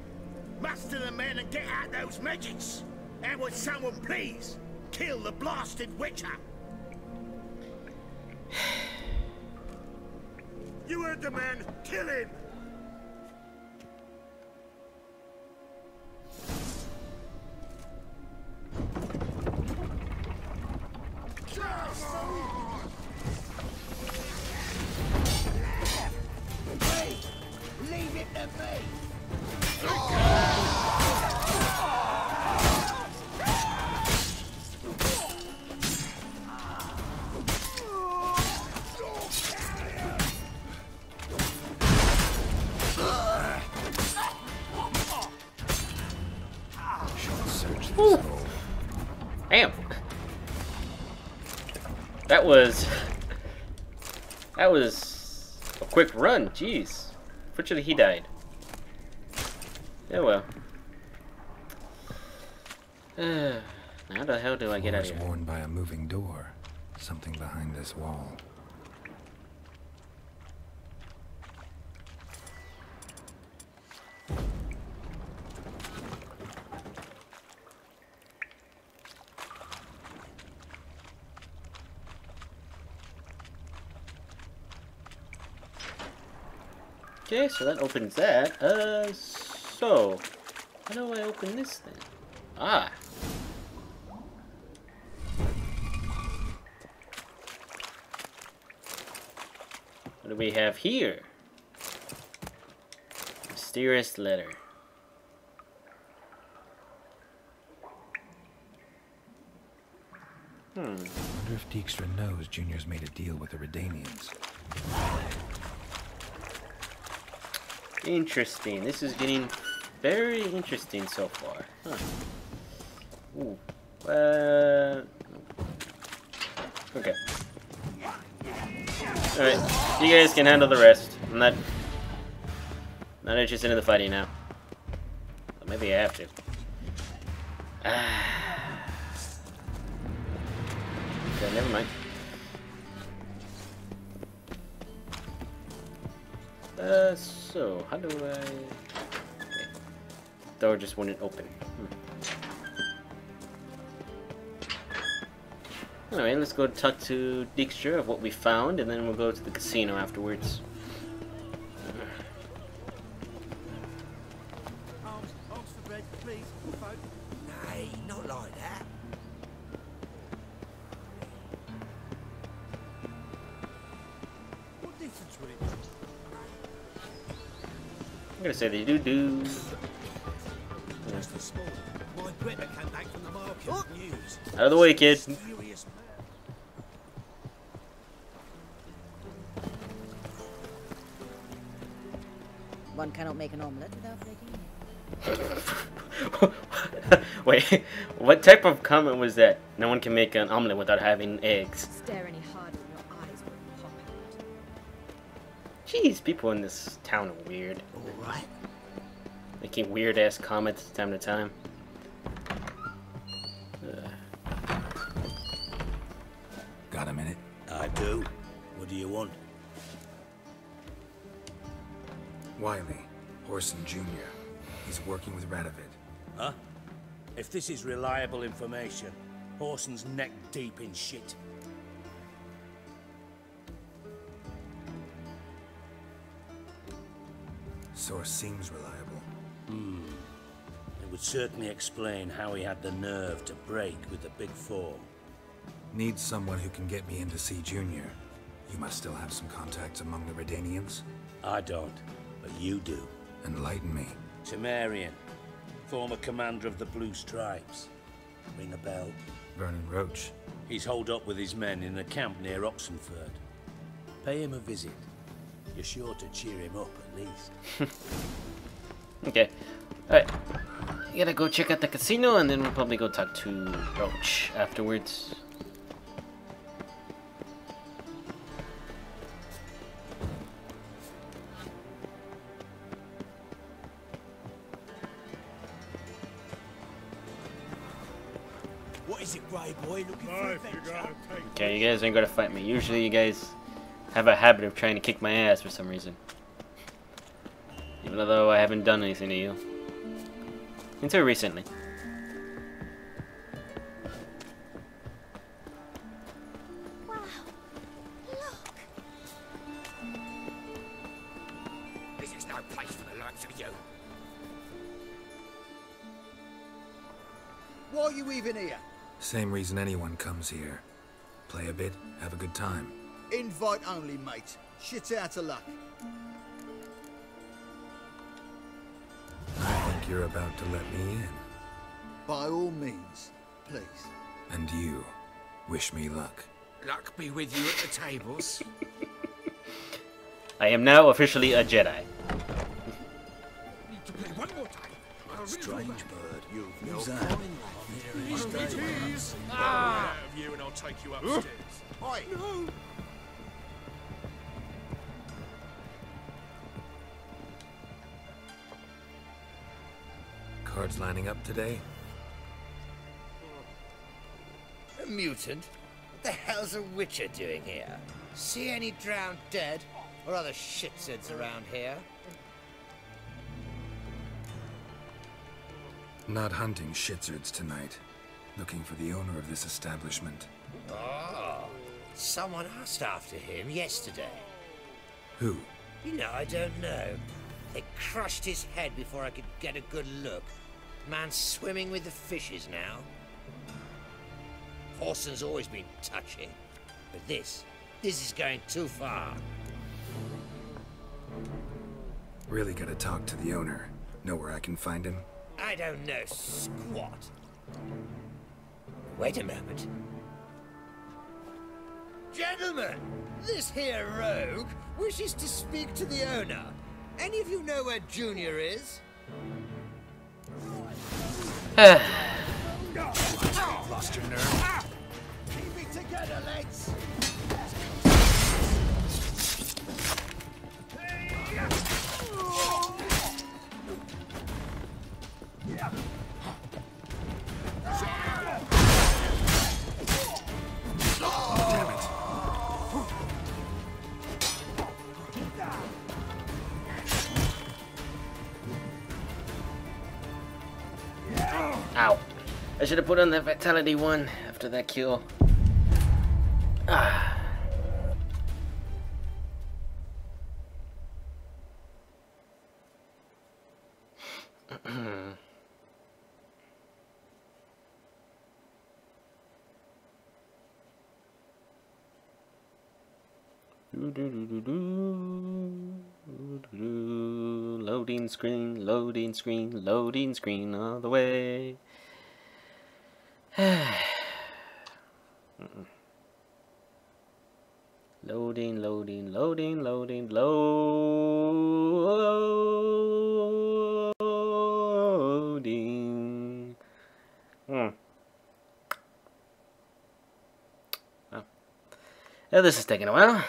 Muster the men and get out those midgets. And would someone please kill the blasted witcher? You heard the man. Kill him! Leave it to me! Ooh. Damn. That was a quick run. Jeez. Fortunately, he died. Oh well. How the hell do I get out of here? Worn by a moving door. Something behind this wall. Okay, so that opens that. So how do I open this thing? Ah. What do we have here? Mysterious letter. I wonder if Dijkstra knows Junior's made a deal with the Redanians. Interesting. This is getting very interesting so far. Huh. Ooh. Okay. Alright. You guys can handle the rest. I'm not interested in the fighting now. But maybe I have to. Okay, never mind. So, how do I... Okay. Door just wouldn't open. Anyway, let's go talk to Dijkstra of what we found, and then we'll go to the casino afterwards. Arms for bread, please, folk. Nay, not like that. What difference would it make? I'm gonna say they do. Just this morning, my Greta came back from the market with news. Out of the way, kid. Furious One cannot make an omelette without breaking it. Wait, what type of comment was that? No one can make an omelet without having eggs. Stare any harder and your eyes will pop out. Jeez, people in this town are weird. Alright. Making weird ass comments time to time. Got a minute? I do. What do you want? Wiley, Whoreson Jr. He's working with Radovid. Huh? If this is reliable information, Whoreson's neck deep in shit. Source seems reliable. It would certainly explain how he had the nerve to break with the Big Four. Need someone who can get me in to see Junior. You must still have some contacts among the Redanians? I don't, but you do. Enlighten me. Temerian, former commander of the Blue Stripes. Ring a bell? Vernon Roach. He's holed up with his men in a camp near Oxenford. Pay him a visit. You're sure to cheer him up, at least. Okay. Alright. You gotta go check out the casino, and then we'll probably go talk to Roach afterwards. Is it Grey Boy looking for adventure? Okay, you guys ain't gonna fight me. Usually you guys have a habit of trying to kick my ass for some reason. Even though I haven't done anything to you. Until recently. Wow. Look. This is no place for the likes of you. Why are you even here? Same reason anyone comes here. Play a bit, have a good time. Invite only, mate. Shit's out of luck. I think you're about to let me in. By all means, please. And you, wish me luck. Luck be with you at the tables. I am now officially a Jedi. Need to play one more time. Strange bird, you've no Who's that? common life. Out of you and I'll take you upstairs. Oi! No! Cards lining up today? A mutant? What the hell's a witcher doing here? See any drowned dead? Or other shitsuds around here? Not hunting shitsuds tonight. Looking for the owner of this establishment. Oh, someone asked after him yesterday. Who? You know, I don't know. They crushed his head before I could get a good look. Man swimming with the fishes now. Horson's always been touchy. But this is going too far. Really gotta talk to the owner. Know where I can find him? I don't know squat. Wait a moment. Gentlemen, this here rogue wishes to speak to the owner. Any of you know where Junior is? Lost your nerve? Keep it together, lads! Damn it. Ow. I should have put on that vitality one after that kill. Ah. Loading screen, loading screen, loading screen all the way. Loading, loading, loading, loading, loading. Oh. Yeah, this is taking a while.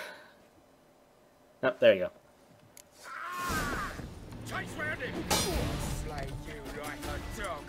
Oh, there you go. Chase round him! Slay you like a dog.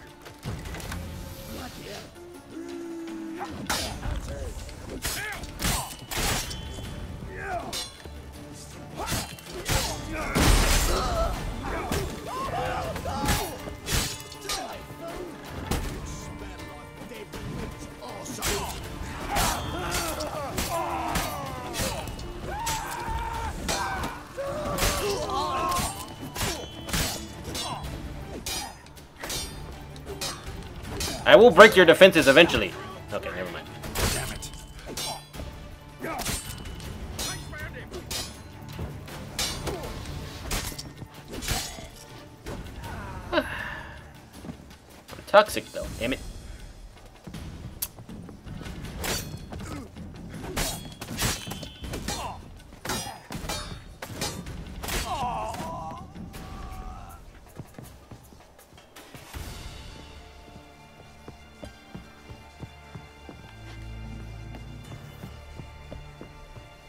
I will break your defenses eventually. Okay, never mind. Damn it. Toxic though, damn it.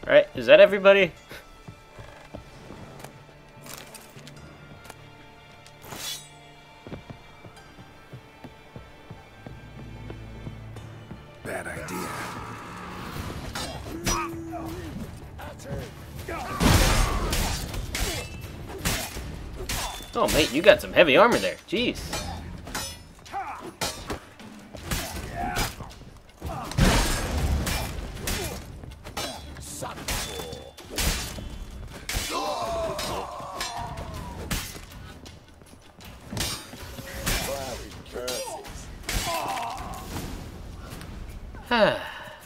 Alright, is that everybody? Oh, mate, you got some heavy armor there. Jeez.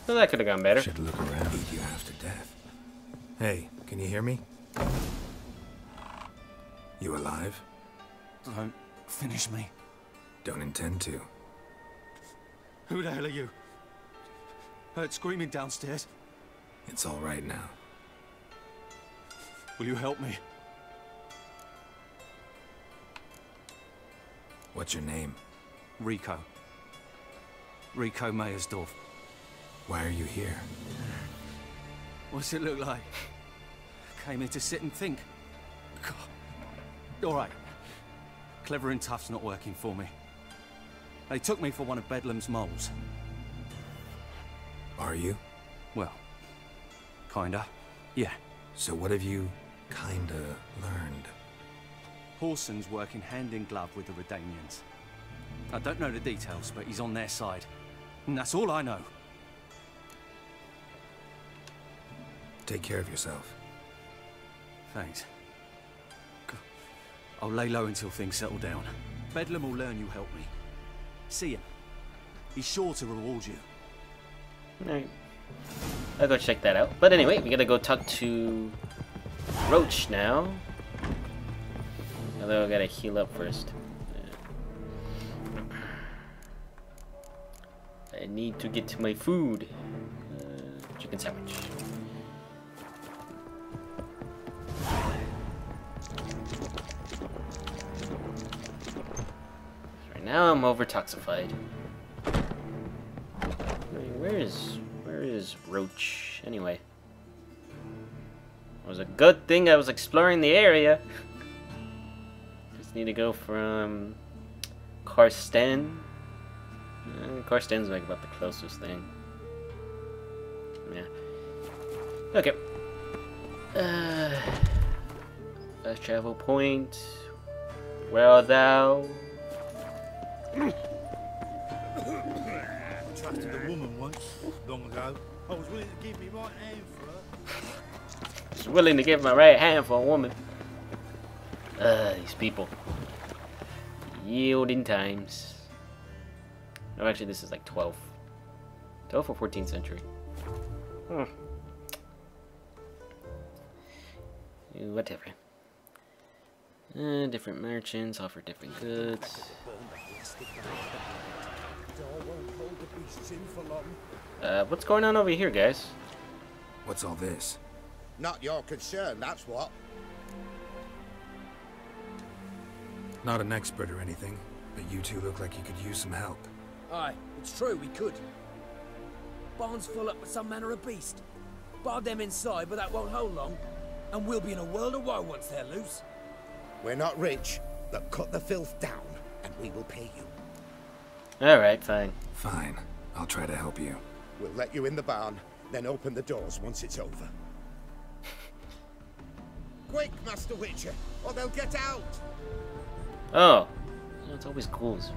Well, that could have gone better. Should look around. Beat you half to death. Hey, can you hear me? You alive? Don't finish me. Don't intend to. Who the hell are you? Heard screaming downstairs. It's all right now. Will you help me? What's your name? Rico. Rico Meyersdorf. Why are you here? What's it look like? Came here to sit and think. God. All right. Clever and tough's not working for me. They took me for one of Bedlam's moles. Are you? Well, kinda. Yeah. So what have you kinda learned? Horson's working hand in glove with the Redanians. I don't know the details, but he's on their side. And that's all I know. Take care of yourself. Thanks. I'll lay low until things settle down. Bedlam will learn you helped me. See him. He's sure to reward you. Alright. I'll go check that out. But anyway, we gotta go talk to Roach now. Although I gotta heal up first. I need to get to my food. Chicken sandwich. Right now I'm over-toxified. Where is Roach anyway? It was a good thing I was exploring the area. Just need to go from Karsten. Karsten's like about the closest thing. Yeah. Okay. Fast travel point. Where art thou? Trusted a woman once, long ago. I was willing to give me right hand for her. Just willing to give my right hand for a woman. These people. Yielding times. No, actually, this is like 12th or 14th century. Whatever. Different merchants offer different goods. What's going on over here, guys? What's all this? Not your concern, that's what. Not an expert or anything, but you two look like you could use some help. Aye, it's true, we could. Barn's full up with some manner of beast. Bar them inside, but that won't hold long. And we'll be in a world of woe once they're loose. We're not rich, but cut the filth down, and we will pay you. Alright, fine. Fine. I'll try to help you. We'll let you in the barn, then open the doors once it's over. Quick, Master Witcher, or they'll get out! Oh. It's always ghouls.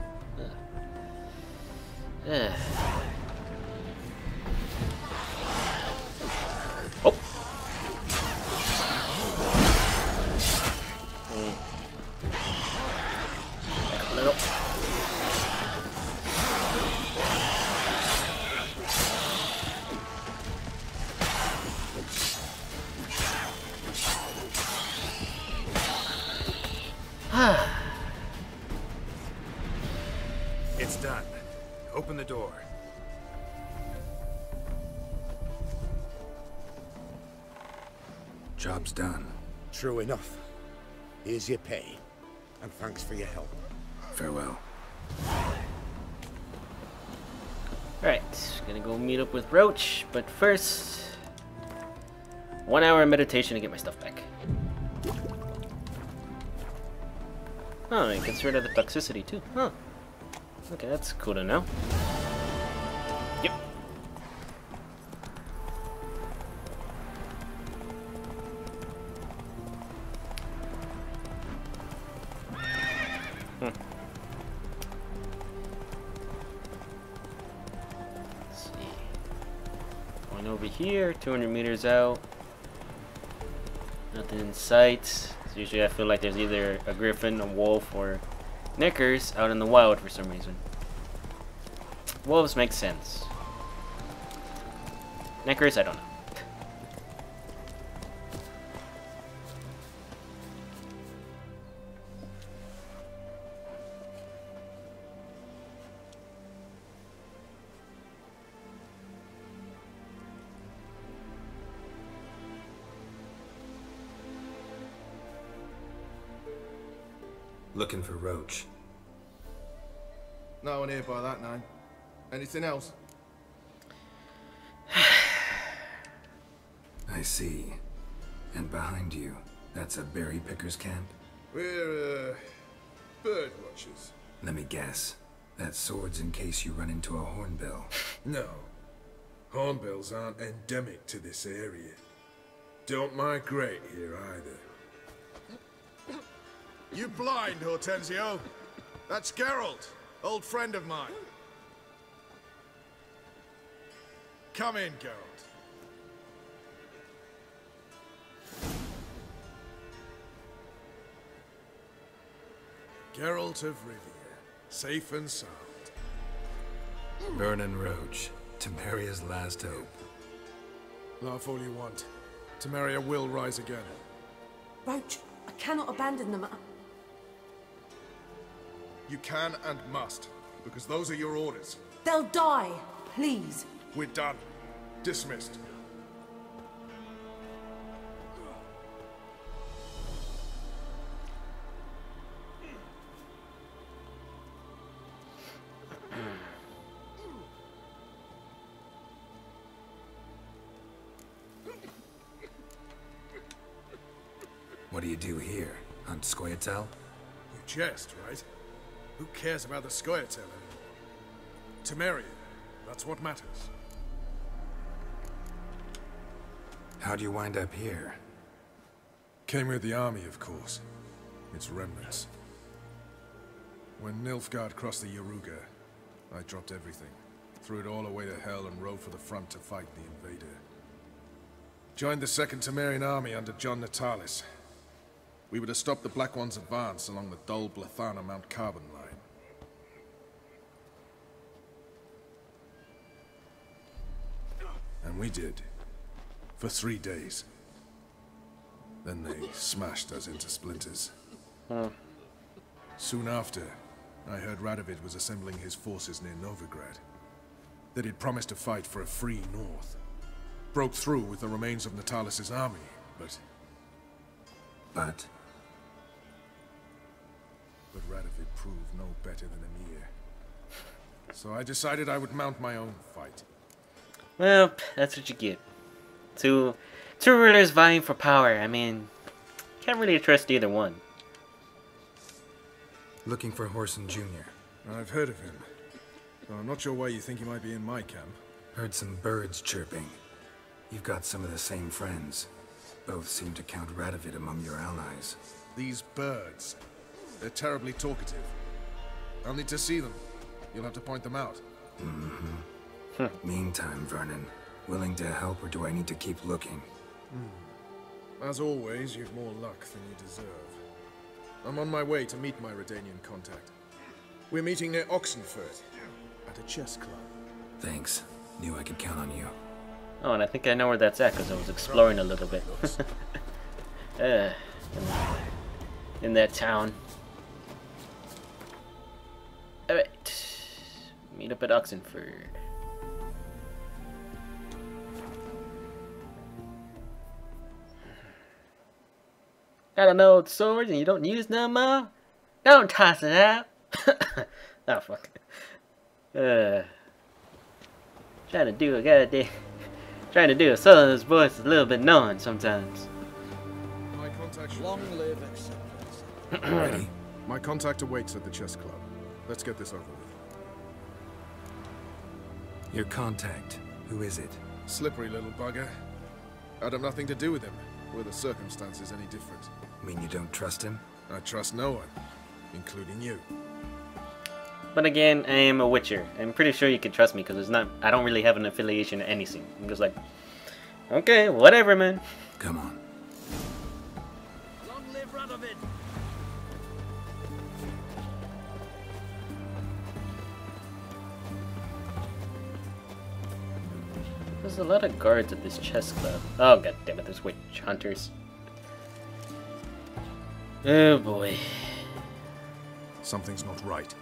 Oh. Little. It's done. Open the door. Job's done. True enough. Here's your pay, and thanks for your help. Farewell. Alright, gonna go meet up with Roach, but first 1 hour of meditation to get my stuff back. Oh, it gets rid of the toxicity too. Huh. Okay, that's cool to know. Yep. here, 200 meters out. Nothing in sight. So usually I feel like there's either a griffin, a wolf, or knickers out in the wild for some reason. Wolves make sense. Knickers, I don't know. Looking for Roach. No one here by that name. Anything else? I see. And behind you, that's a berry picker's camp? We're, bird watchers. Let me guess. That's swords in case you run into a hornbill. No. Hornbills aren't endemic to this area. Don't migrate here either. You blind, Hortensio? That's Geralt, old friend of mine. Come in, Geralt. Geralt of Rivia, safe and sound. Vernon Roach, Temeria's last hope. Laugh all you want. Temeria will rise again. Roach, I cannot abandon them. You can and must, because those are your orders. They'll die, please. We're done. Dismissed. What do you do here? Hunt Scoia'tael? You jest, right? Who cares about the Scoia'tael anymore? Temeria, that's what matters. How'd you wind up here? Came with the army, of course. Its remnants. When Nilfgaard crossed the Yaruga, I dropped everything. Threw it all away to hell and rode for the front to fight the invader. Joined the Second Temerian army under John Natalis. We were to stop the Black One's advance along the Dol Blathana Mount Carbon line. And we did. For 3 days. Then they smashed us into splinters. Soon after, I heard Radovid was assembling his forces near Novigrad. That he'd promised to fight for a free North. Broke through with the remains of Natalis' army, but... But Radovid proved no better than Emir. So I decided I would mount my own fight. Well, that's what you get. Two rulers vying for power. I mean, can't really trust either one. Looking for Whoreson Jr. I've heard of him. Though I'm not sure why you think he might be in my camp. Heard some birds chirping. You've got some of the same friends. Both seem to count Radovid among your allies. These birds. They're terribly talkative. I'll need to see them. You'll have to point them out. Meantime, Vernon, willing to help or do I need to keep looking? As always, you've more luck than you deserve. I'm on my way to meet my Redanian contact. We're meeting near Oxenfurt, at a chess club. Thanks. Knew I could count on you. Oh, and I think I know where that's at because I was exploring a little bit. In that town. Alright. Meet up at Oxenford. Got an old sword and you don't use no more? Don't toss it out. Oh, fuck. Trying to do a goddamn... Trying to do a southerner's voice is a little bit annoying sometimes. My contact... Long live acceptance. Ready? My contact awaits at the chess club. Let's get this over with. Your contact. Who is it? Slippery little bugger. I'd have nothing to do with him. Were the circumstances any different? Mean you don't trust him? I trust no one, including you. But again, I am a Witcher. I'm pretty sure you can trust me because it's not. I don't really have an affiliation to anything. I'm just like, Okay, whatever, man. Come on. Long live Radovid! There's a lot of guards at this chess club. Oh god damn it, there's witch hunters. Oh boy. Something's not right.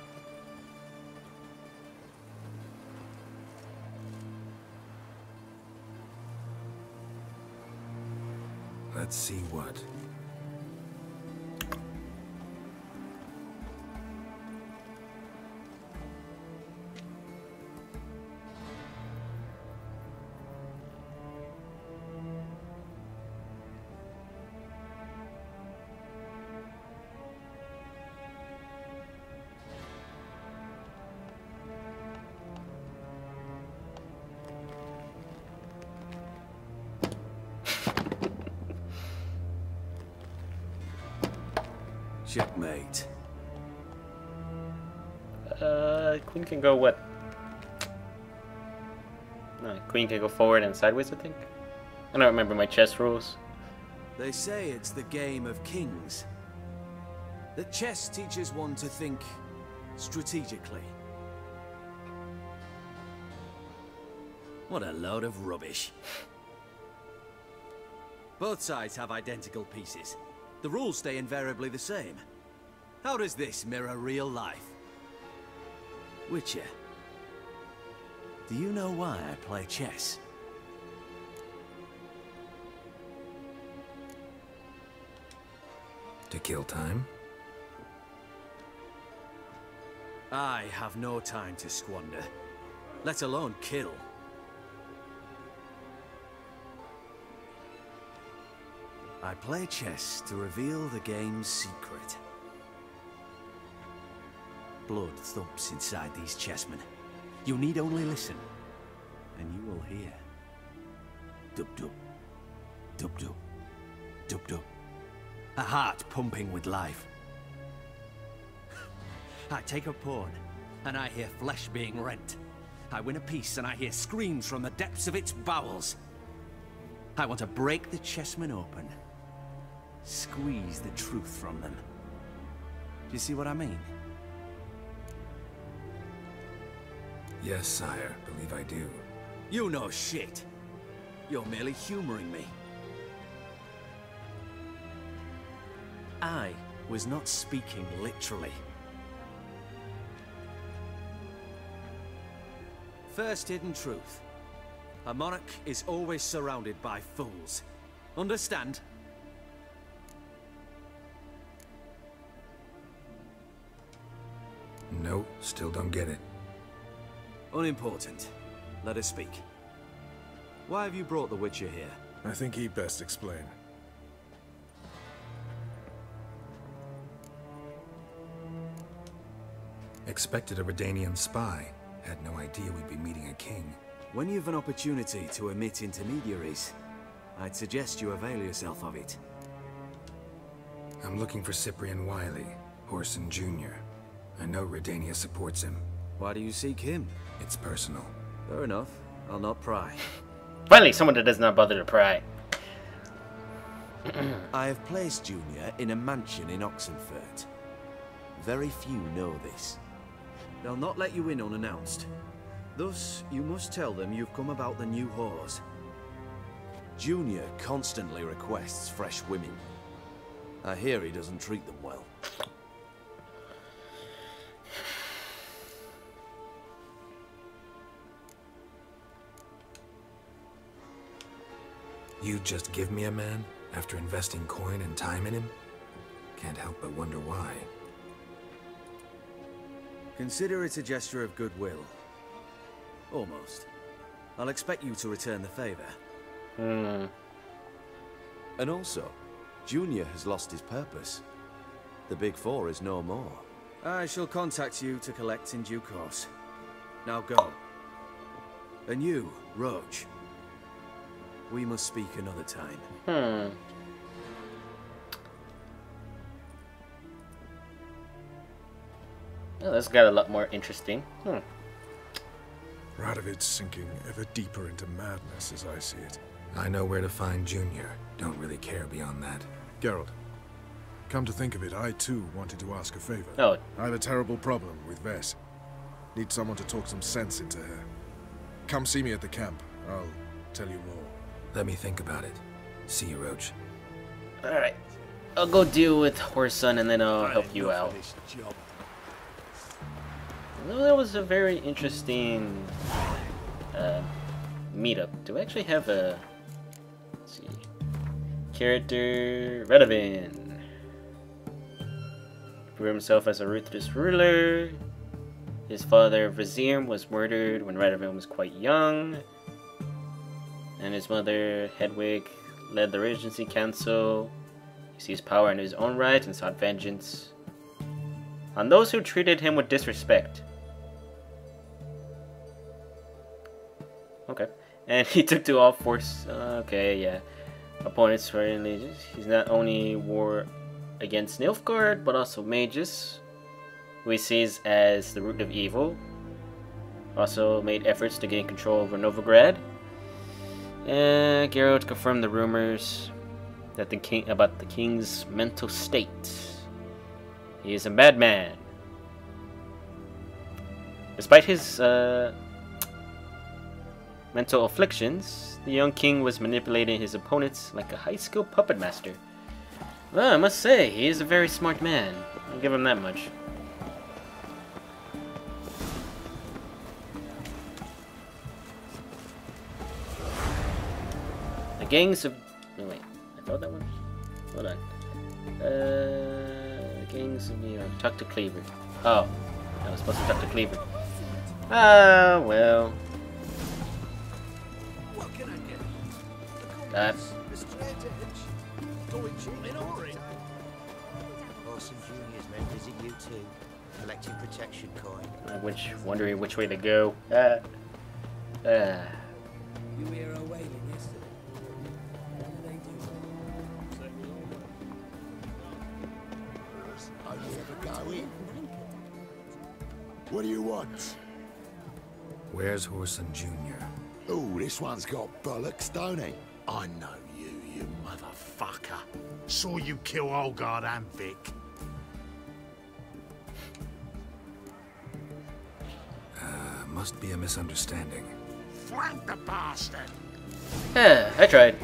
Let's see what. Checkmate. Queen can go what? No, queen can go forward and sideways, I think. I don't remember my chess rules. They say it's the game of kings. That chess teaches one to think strategically. What a load of rubbish. Both sides have identical pieces. The rules stay invariably the same. How does this mirror real life? Witcher, do you know why I play chess? To kill time? I have no time to squander, let alone kill. I play chess to reveal the game's secret. Blood thumps inside these chessmen. You need only listen, and you will hear. Dub-dub, dub-dub, dub-dub. A heart pumping with life. I take a pawn, and I hear flesh being rent. I win a piece, and I hear screams from the depths of its bowels. I want to break the chessmen open. Squeeze the truth from them. Do you see what I mean? Yes, sire. Believe I do. You know shit. You're merely humoring me. I was not speaking literally. First hidden truth. A monarch is always surrounded by fools. Understand? No, still don't get it. Unimportant. Let us speak. Why have you brought the Witcher here? I think he'd best explain. Expected a Redanian spy. Had no idea we'd be meeting a king. When you've an opportunity to omit intermediaries, I'd suggest you avail yourself of it. I'm looking for Cyprian Wiley, Horson Jr. I know Redania supports him. Why do you seek him? It's personal. Fair enough. I'll not pry. Finally, someone that does not bother to pry. I have placed Junior in a mansion in Oxenfurt. Very few know this. They'll not let you in unannounced. Thus, you must tell them you've come about the new whores. Junior constantly requests fresh women. I hear he doesn't treat them well. You just give me a man after investing coin and time in him? Can't help but wonder why. Consider it a gesture of goodwill. Almost. I'll expect you to return the favor. And also, Junior has lost his purpose. The Big Four is no more. I shall contact you to collect in due course. Now go. And you, Roach. We must speak another time. Oh, this got a lot more interesting. Radovid's sinking ever deeper into madness as I see it. I know where to find Junior. Don't really care beyond that. Geralt, come to think of it, I too wanted to ask a favor. Oh. I have a terrible problem with Vess. Need someone to talk some sense into her. Come see me at the camp. I'll tell you more. Let me think about it. See you, Roach. Alright. I'll go deal with Horson and then I'll help you out. Well, that was a very interesting meetup. Do I actually have a... Let's see. Character... Radovan. Proved himself as a ruthless ruler. His father, Vizier, was murdered when Radovan was quite young. And his mother, Hedwig, led the Regency Council. He seized power in his own right and sought vengeance on those who treated him with disrespect. Okay. And he took to all force. Okay, yeah. Opponents for allegiance. He's not only war against Nilfgaard, but also mages, who he sees as the root of evil. Also made efforts to gain control over Novigrad. And Geralt confirmed the rumors that about the king's mental state. He is a madman. Despite his mental afflictions, the young king was manipulating his opponents like a high-skilled puppet master. Well, I must say, he is a very smart man. I'll give him that much. The gangs of... Oh, wait. I thought that one... Hold on. Gangs of New York. Talk to Cleaver. Oh. I was supposed to talk to Cleaver. Ah, well. What can I get? Orson Jr.'s men visit you too, collecting protection coin. Wondering which way to go. You hear her wailing yesterday? What do they do? Only ever go in. What do you want? Where's Horson Jr.? Oh, this one's got bollocks, don't he? I know you, you motherfucker. Saw you kill Olgard and Vic. Must be a misunderstanding. Flank the bastard! Yeah, I tried.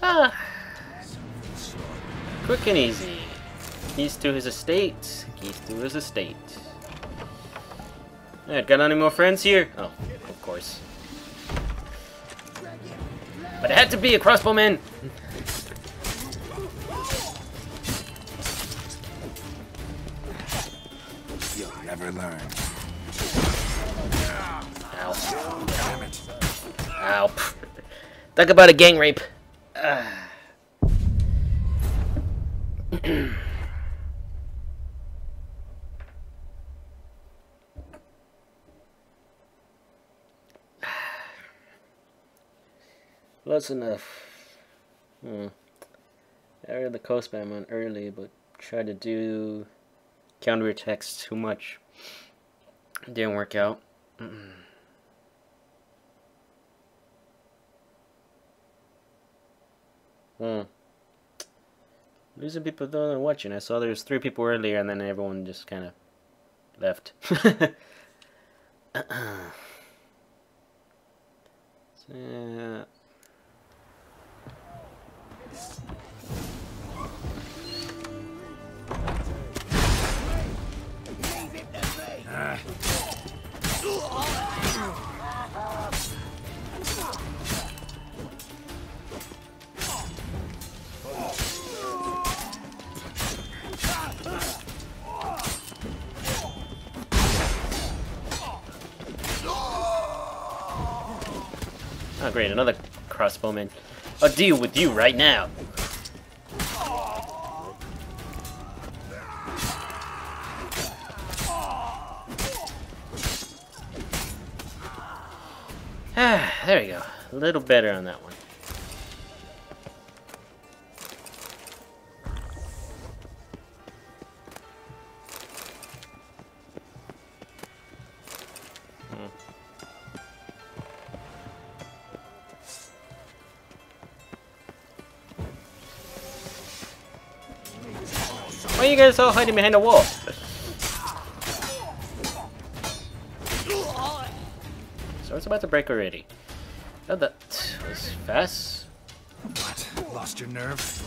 Ah. Quick and easy. Keys to his estate. Keys to his estate. Alright, got any more friends here? Oh, of course. But it had to be a crossbowman! You'll never learn. Ow. Damn it. Ow. Talk about a gang rape. Close enough. I read the coastman one early, but tried to do counterattacks too much. Didn't work out. Losing people though and watching. I saw there was 3 people earlier, and then everyone just kind of left. So, oh great, another crossbowman. I'll deal with you right now. There we go. A little better on that one. are you guys all hiding behind a wall? So it's about to break already. Oh, that was fast. What? Lost your nerve?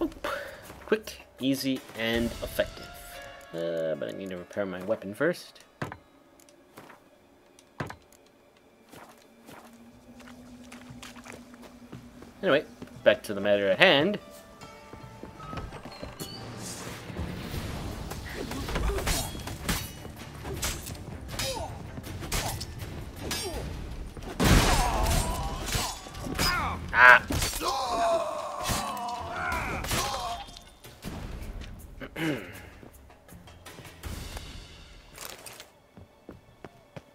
Oop. Quick, easy, and effective. But I need to repair my weapon first. Anyway, back to the matter at hand. Ah!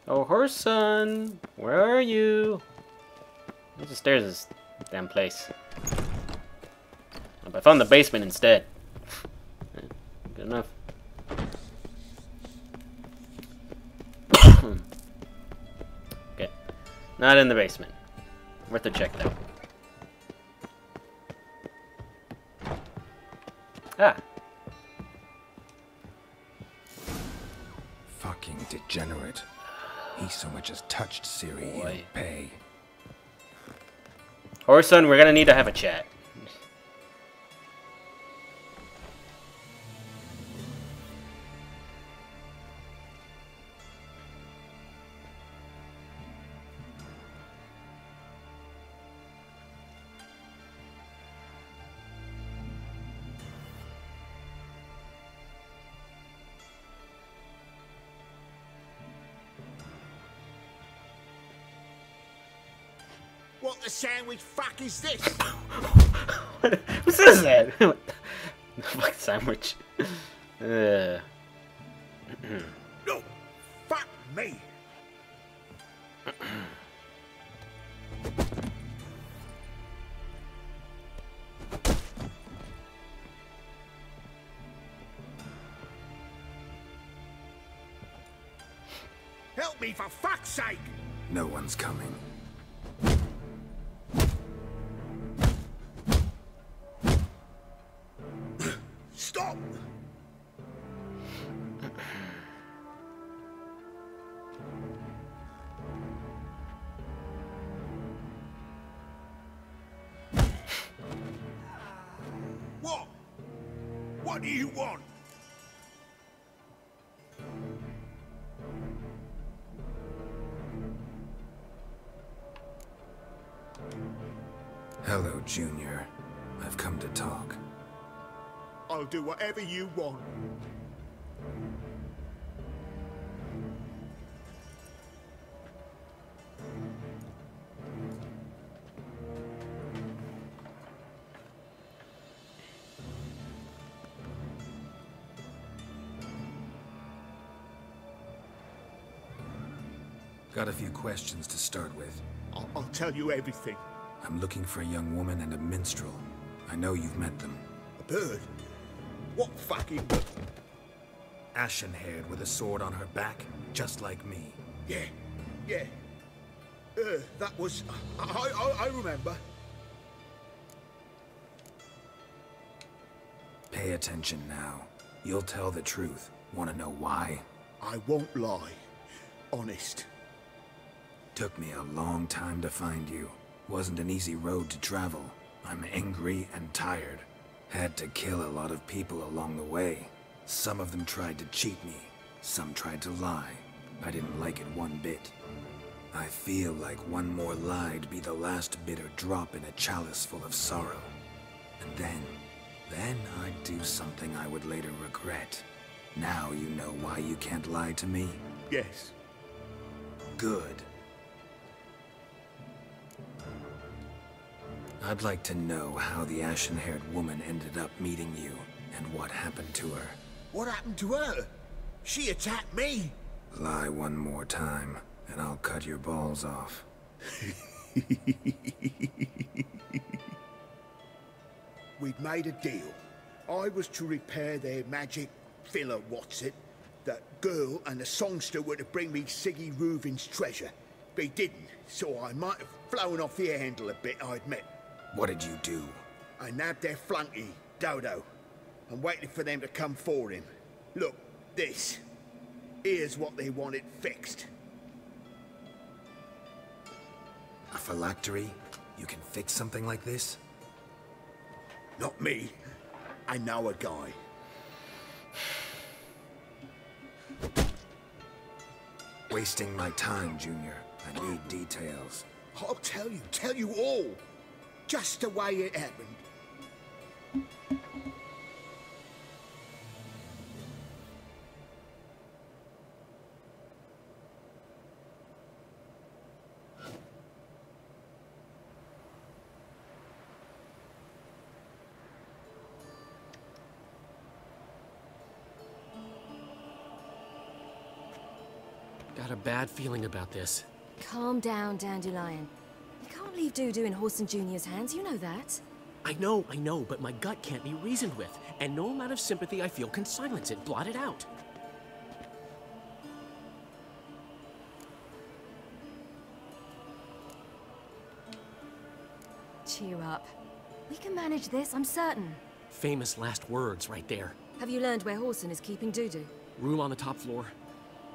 Oh, horse son, where are you? There's the stairs of this damn place. Oh, but I found the basement instead. Good enough. Okay, not in the basement. Worth a check though. Ah. Fucking degenerate. He so much as touched Ciri, he'll pay. Horse son, we're gonna need to have a chat. What the sandwich fuck is this? What's this then? Fuck sandwich. No, fuck me. Help me for fuck's sake! No one's coming. Stop! What? What do you want? Hello, Junior. I've come to talk. I'll do whatever you want. Got a few questions to start with. I'll tell you everything. I'm looking for a young woman and a minstrel. I know you've met them. A bird? What fucking... Ashen-haired with a sword on her back, just like me. Yeah. That was... I remember. Pay attention now. You'll tell the truth. Want to know why? I won't lie. Honest. Took me a long time to find you. Wasn't an easy road to travel. I'm angry and tired. Had to kill a lot of people along the way. Some of them tried to cheat me. Some tried to lie. I didn't like it one bit. I feel like one more lie'd be the last bitter drop in a chalice full of sorrow. And then I'd do something I would later regret. Now you know why you can't lie to me? Yes. Good. I'd like to know how the ashen-haired woman ended up meeting you, and what happened to her. What happened to her? She attacked me. Lie one more time, and I'll cut your balls off. We'd made a deal. I was to repair their magic filler, what's it, That girl and the songster were to bring me Siggy Reuven's treasure. They didn't, so I might have flown off the air handle a bit, I admit. What did you do? I nabbed their flunky, Dodo, and waited for them to come for him. Look, this. Here's what they wanted fixed. A phylactery? You can fix something like this? Not me. I know a guy. Wasting my time, Junior. I need details. I'll tell you all. Just the way it happened. Got a bad feeling about this. Calm down, Dandelion. You can't leave Dudu in Horson Jr.'s hands, you know that. I know, but my gut can't be reasoned with, and no amount of sympathy I feel can silence it, blot it out. Cheer up. We can manage this, I'm certain. Famous last words right there. Have you learned where Horson is keeping Dudu? Room on the top floor.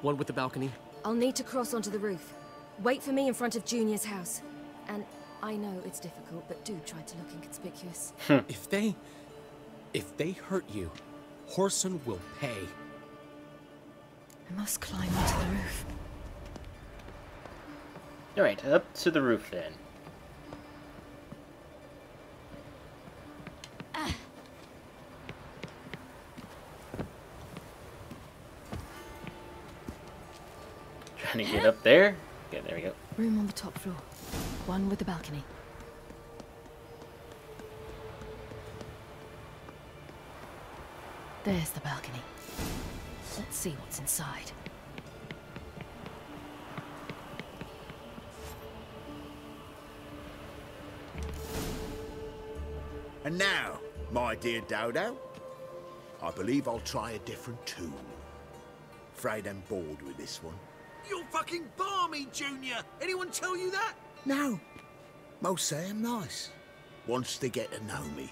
One with the balcony. I'll need to cross onto the roof. Wait for me in front of Junior's house. And I know it's difficult, but do try to look inconspicuous. If they hurt you, Horson will pay. I must climb onto the roof. Alright, up to the roof then. Trying to get up there. Okay, there we go. Room on the top floor. One with the balcony. There's the balcony. Let's see what's inside. And now, my dear Dodo, I believe I'll try a different tune. Afraid I'm bored with this one. You're fucking balmy, Junior! Anyone tell you that? No. Most say I'm nice. Wants to get to know me.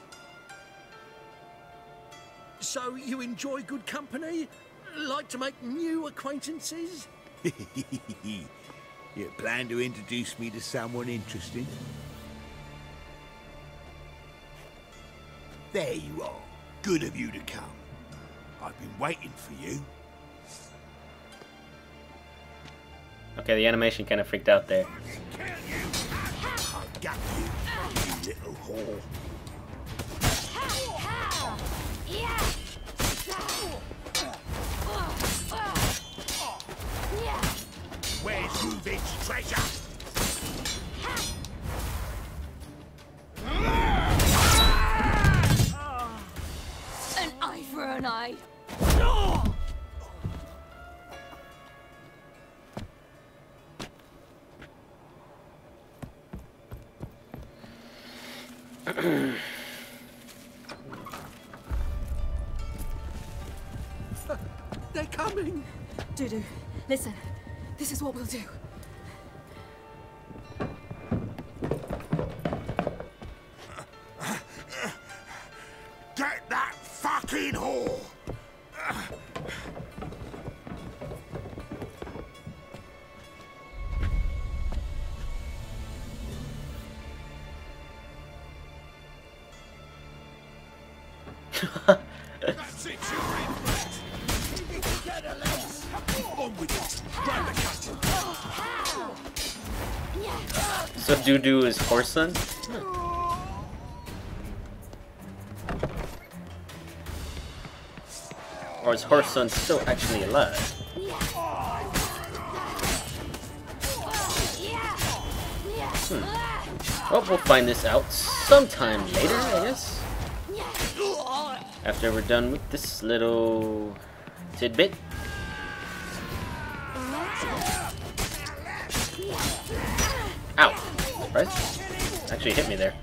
So you enjoy good company? Like to make new acquaintances? You plan to introduce me to someone interesting? There you are. Good of you to come. I've been waiting for you. Okay, the animation kind of freaked out there. I've got you, you little whore. Where's Reuven's treasure? An eye for an eye. They're coming! Dudu, listen. This is what we'll do. Get that fucking whore! That's it, you're in! Get a legs! On with it! Grab the captain! So Dudu is Horson? Or is Horson still actually alive? Well, we'll find this out sometime later, I guess. After we're done with this little tidbit. Ow! Surprise. Actually hit me there.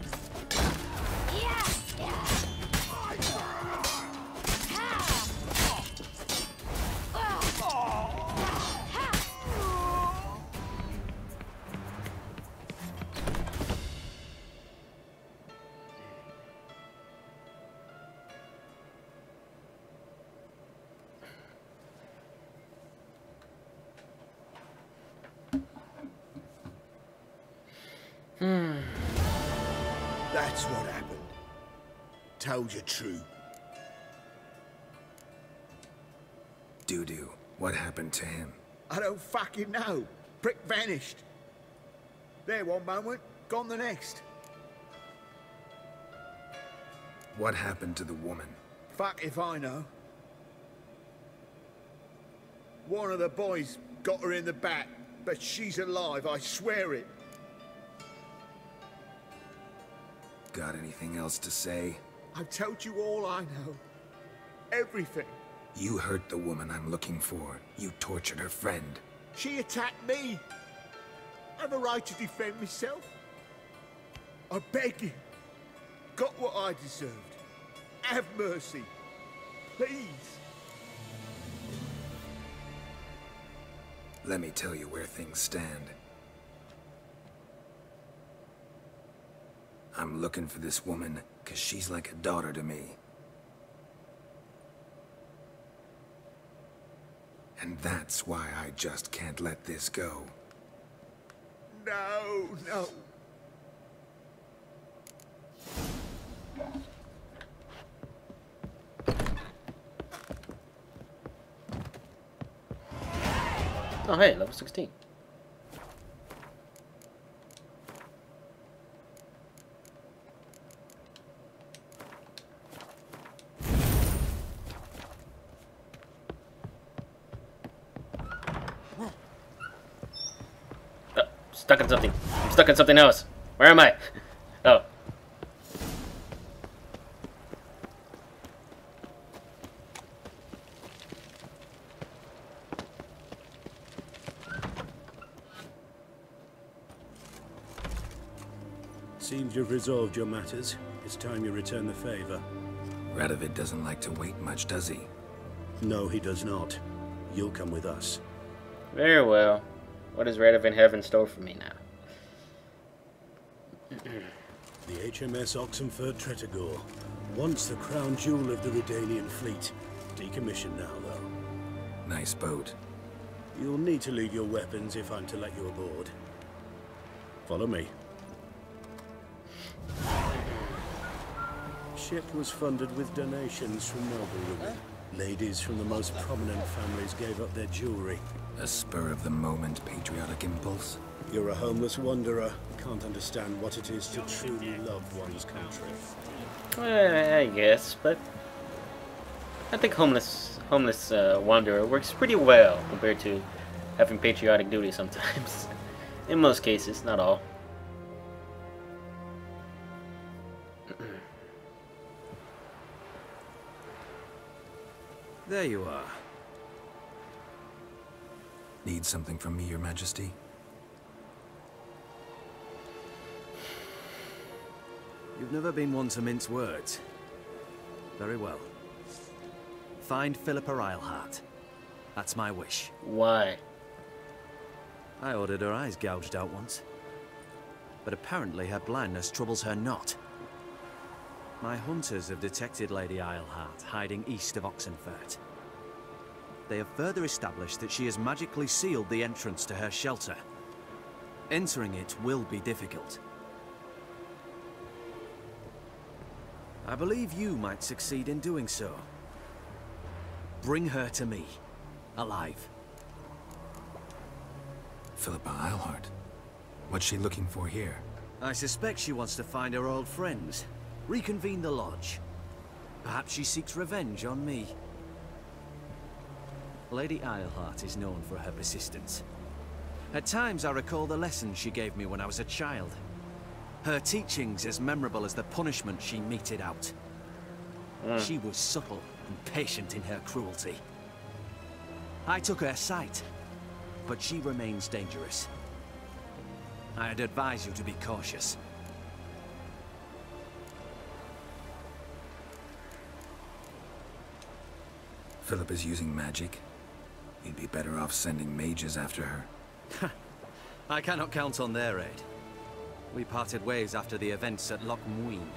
That's what happened. Told you true. Doo-doo, what happened to him? I don't fucking know. Prick vanished. There one moment, gone the next. What happened to the woman? Fuck if I know. One of the boys got her in the back, but she's alive, I swear it. Got anything else to say? I've told you all I know. Everything. You hurt the woman I'm looking for. You tortured her friend. She attacked me. I have a right to defend myself. I beg you. Got what I deserved. Have mercy. Please. Let me tell you where things stand. I'm looking for this woman, 'cause she's like a daughter to me. And that's why I just can't let this go. No, no. Oh hey, level 16. Stuck in something. I'm stuck in something else. Where am I? Oh. Seems you've resolved your matters. It's time you return the favor. Radovid doesn't like to wait much, does he? No, he does not. You'll come with us. Very well. What does Radovid have in store for me now? The HMS Oxenford Tretogor. Once the crown jewel of the Redanian fleet. Decommissioned now, though. Nice boat. You'll need to leave your weapons if I'm to let you aboard. Follow me. Ship was funded with donations from noble women. Ladies from the most prominent families gave up their jewelry. A spur-of-the-moment patriotic impulse? You're a homeless wanderer. Can't understand what it is to truly love one's country. I guess, but I think homeless wanderer works pretty well compared to having patriotic duty sometimes. In most cases, not all. There you are. Need something from me, Your Majesty? You've never been one to mince words. Very well. Find Philippa Eilhart. That's my wish. Why? I ordered her eyes gouged out once. But apparently her blindness troubles her not. My hunters have detected Lady Eilhart hiding east of Oxenfurt. They have further established that she has magically sealed the entrance to her shelter. Entering it will be difficult. I believe you might succeed in doing so. Bring her to me, alive. Philippa Eilhart? What's she looking for here? I suspect she wants to find her old friends. Reconvene the lodge. Perhaps she seeks revenge on me. Lady Eilhart is known for her persistence. At times I recall the lessons she gave me when I was a child. Her teachings as memorable as the punishment she meted out. She was subtle and patient in her cruelty. I took her sight, but she remains dangerous. I'd advise you to be cautious. Philippa's using magic. You'd be better off sending mages after her. I cannot count on their aid. We parted ways after the events at Loch Muin.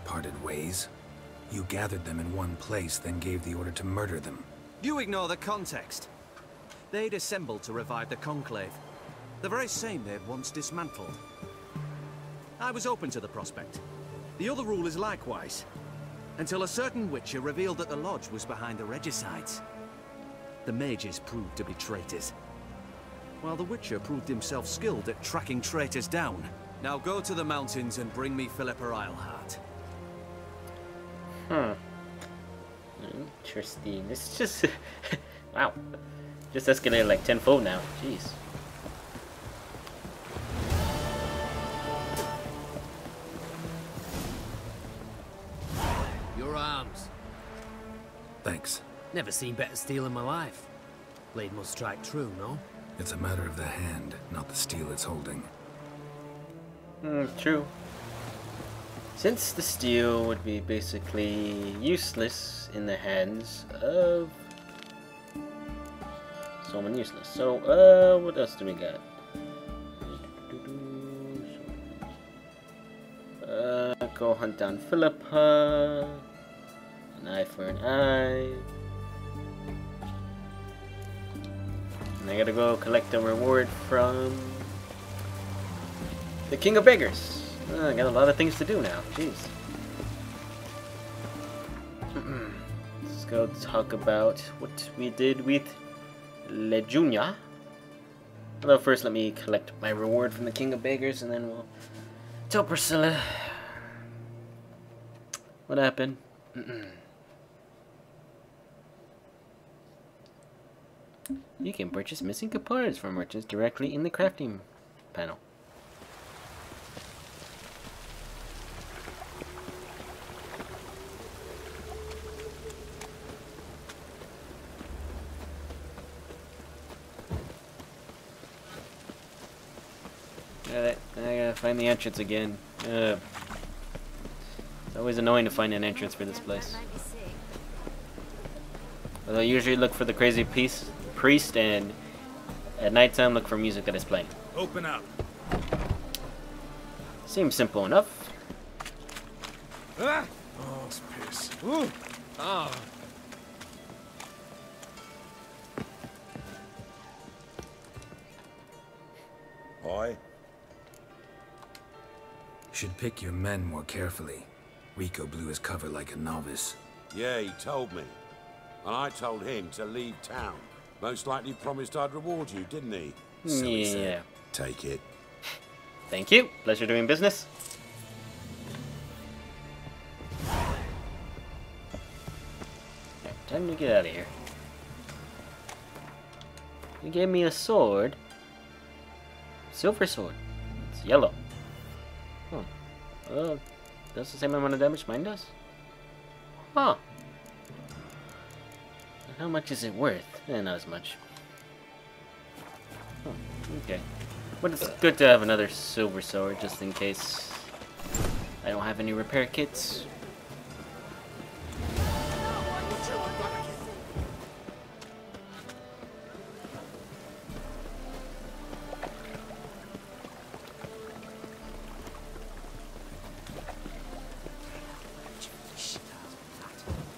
Parted ways? You gathered them in one place, then gave the order to murder them. You ignore the context. They'd assembled to revive the Conclave. The very same they'd once dismantled. I was open to the prospect. The other rule is likewise. Until a certain witcher revealed that the lodge was behind the regicides. The mages proved to be traitors, while the witcher proved himself skilled at tracking traitors down. Now go to the mountains and bring me Philippa Eilhart. Interesting. This is just... wow. Just escalated like tenfold now. Jeez. Your arms. Thanks. Never seen better steel in my life. Blade must strike true, no? It's a matter of the hand, not the steel it's holding. True. Since the steel would be basically useless in the hands of someone useless. So, what else do we got? Go hunt down Philippa. An eye for an eye. And I gotta go collect a reward from the King of Beggars. I got a lot of things to do now. Jeez. Let's go talk about what we did with Lejunia. Although first let me collect my reward from the King of Beggars and then we'll tell Priscilla what happened. You can purchase missing components from merchants directly in the crafting panel. I gotta find the entrance again. It's always annoying to find an entrance for this place. Although I usually look for the crazy priest, and at nighttime look for music that is playing. Open up. Seems simple enough. Ah! Oh, it's piss. Ooh. Ah. Aye. Should pick your men more carefully. Rico blew his cover like a novice. Yeah, he told me. And I told him to leave town. Most likely promised I'd reward you, didn't he? So he Yeah. said. Take it. Thank you. Pleasure doing business. Alright, time to get out of here. You gave me a sword. Silver sword. It's yellow. Oh. Oh, does the same amount of damage mine does? Huh. How much is it worth? Not as much. Oh, okay. But it's good to have another silver sword just in case I don't have any repair kits.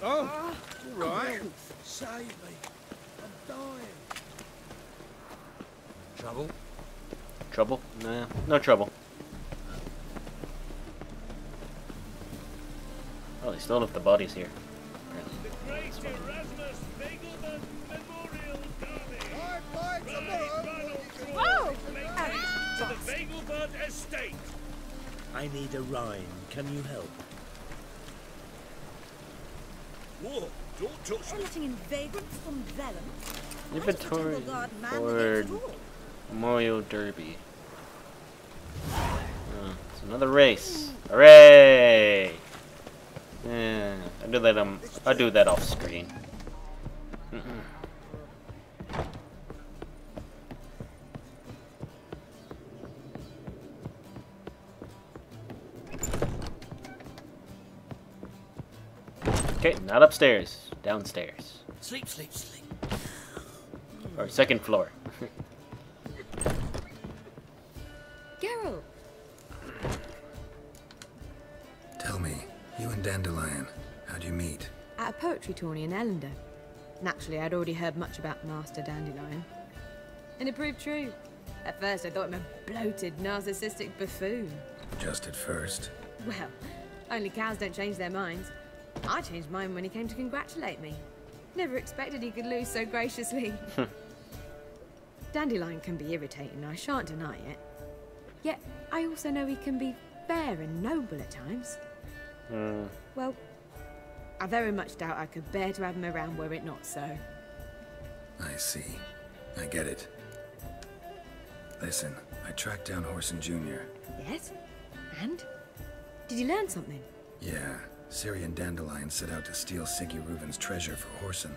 Oh, all right. Save me. I'm dying. Trouble? Trouble? Nah, no trouble. Oh, they still left the bodies here. To the Vagelbud estate. I need a rhyme. Can you help? Whoa, don't touch me. Anything in vagrants from Vellum? Inventory for Memorial Derby. Oh, it's another race. Hooray! Yeah, I'll do that off screen. Okay, not upstairs, downstairs. Sleep, sleep, sleep. Or second floor. Geralt! Tell me, you and Dandelion, how'd you meet? At a poetry tourney in Ellender. Naturally, I'd already heard much about Master Dandelion. And it proved true. At first, I thought him a bloated, narcissistic buffoon. Just at first. Well, only cows don't change their minds. I changed mine when he came to congratulate me. Never expected he could lose so graciously. Dandelion can be irritating, I shan't deny it. Yet, I also know he can be fair and noble at times. Well, I very much doubt I could bear to have him around were it not so. I see. I get it. Listen, I tracked down Horson Jr. Yes? And? Did you learn something? Yeah, Ciri and Dandelion set out to steal Siggy Reuven's treasure for Horson.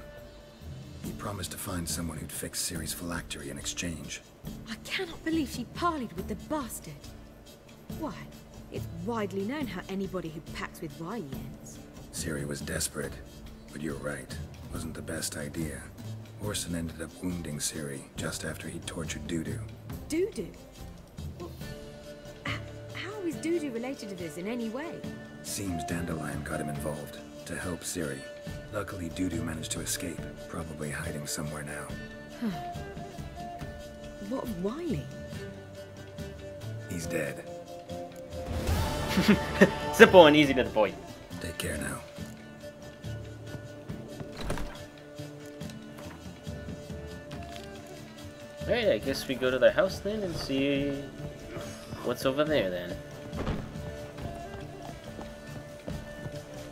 He promised to find someone who'd fix Ciri's phylactery in exchange. I cannot believe she parleyed with the bastard. Why, it's widely known how anybody who packs with wily ends. Ciri was desperate, but you're right. Wasn't the best idea. Horson ended up wounding Ciri just after he tortured Dudu. Dudu? Well, how is Dudu related to this in any way? Seems Dandelion got him involved to help Ciri. Luckily, Dudu managed to escape, probably hiding somewhere now. What of Wiley? He's dead. Simple and easy to the point. Take care now. Alright, I guess we go to the house then and see what's over there then.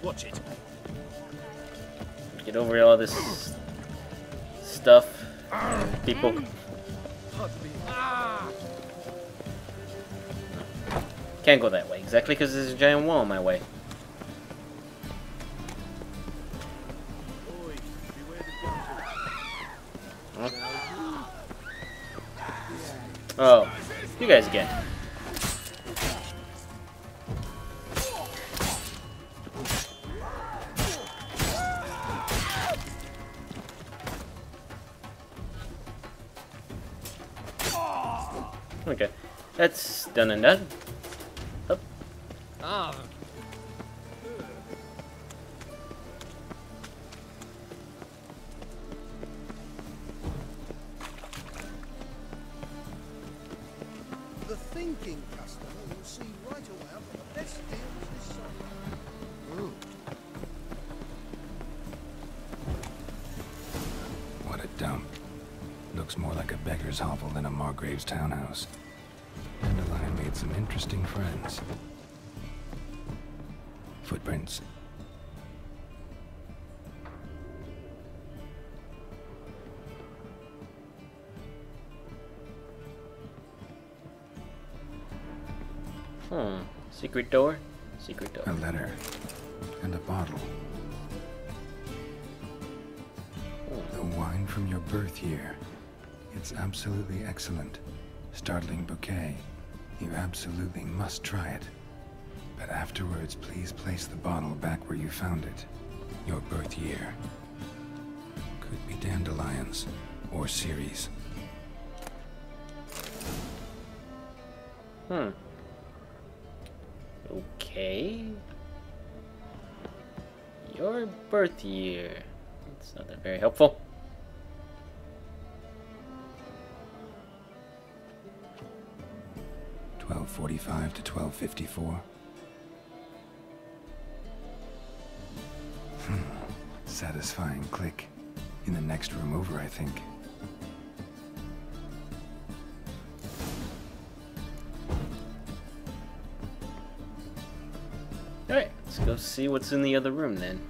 Watch it. Get over all this stuff. People. Can't go that way exactly because there's a giant wall in my way. Huh? Oh, you guys again. Okay, that's done and done. Up. Ah. The thinking customer will see right away up the best deals this summer. What a dump. Looks more like a beggar's hovel than a Margrave's townhouse. Dandelion made some interesting friends. Footprints. Secret door? Secret door. A letter. And a bottle. The wine from your birth year. It's absolutely excellent. Startling bouquet. You absolutely must try it. But afterwards, please place the bottle back where you found it. Your birth year. Could be Dandelion's. Or Ciri's. Okay. Your birth year. It's not that very helpful. (1245 to 1254). Satisfying click. In the next room over, I think. Alright, let's go see what's in the other room then.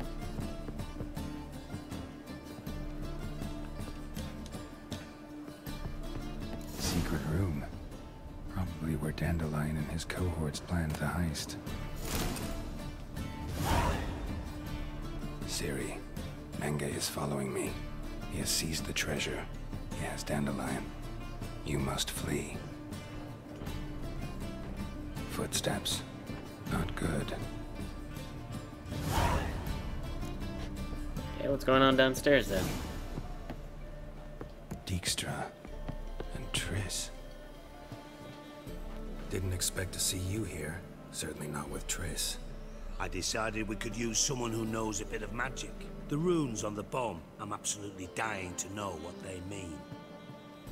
Secret room. Probably where Dandelion and his cohorts planned the heist. Ciri, Menge is following me. He has seized the treasure. He has Dandelion. You must flee. Footsteps. Not good. Okay, what's going on downstairs then? Dijkstra and Triss. Didn't expect to see you here. Certainly not with Triss. I decided we could use someone who knows a bit of magic. The runes on the bomb, I'm absolutely dying to know what they mean.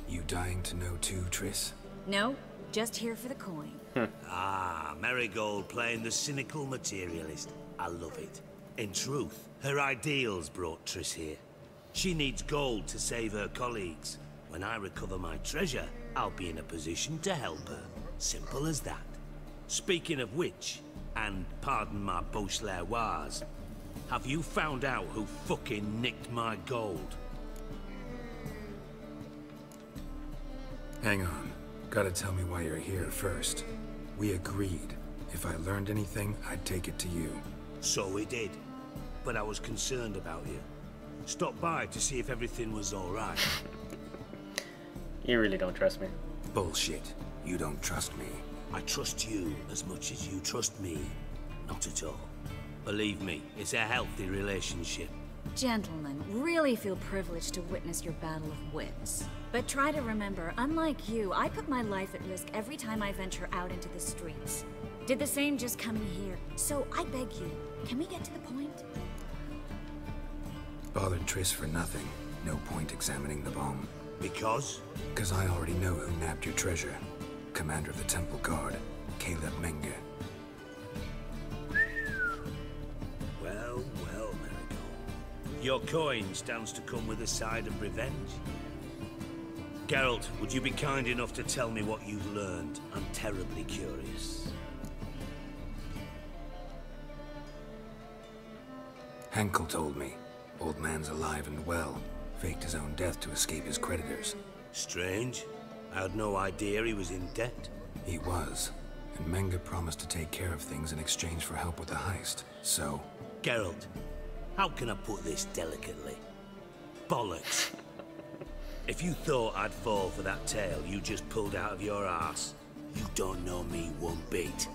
You dying to know too, Triss? No, Just here for the coin. Ah, Marigold playing the cynical materialist. I love it. In truth, her ideals brought Triss here. She needs gold to save her colleagues. When I recover my treasure, I'll be in a position to help her. Simple as that. Speaking of which, and pardon my Beauclervoise, have you found out who fucking nicked my gold? Hang on. Gotta tell me why you're here first. We agreed. If I learned anything, I'd take it to you. So we did. But I was concerned about you. Stopped by to see if everything was alright. You really don't trust me. Bullshit. You don't trust me. I trust you as much as you trust me. Not at all. Believe me, it's a healthy relationship. Gentlemen, really feel privileged to witness your battle of wits. But try to remember, unlike you, I put my life at risk every time I venture out into the streets. Did the same just coming here. So I beg you, can we get to the point? Bothered Triss for nothing. No point examining the bomb. Because? Because I already know who nabbed your treasure. Commander of the Temple Guard, Caleb Menge. Well, Marigold. Your coin stands to come with a side of revenge. Geralt, would you be kind enough to tell me what you've learned? I'm terribly curious. Henkel told me. Old man's alive and well. Faked his own death to escape his creditors. Strange. I had no idea he was in debt. He was. And Menge promised to take care of things in exchange for help with the heist. So... Geralt, how can I put this delicately? Bollocks. If you thought I'd fall for that tale you just pulled out of your arse, you don't know me one bit.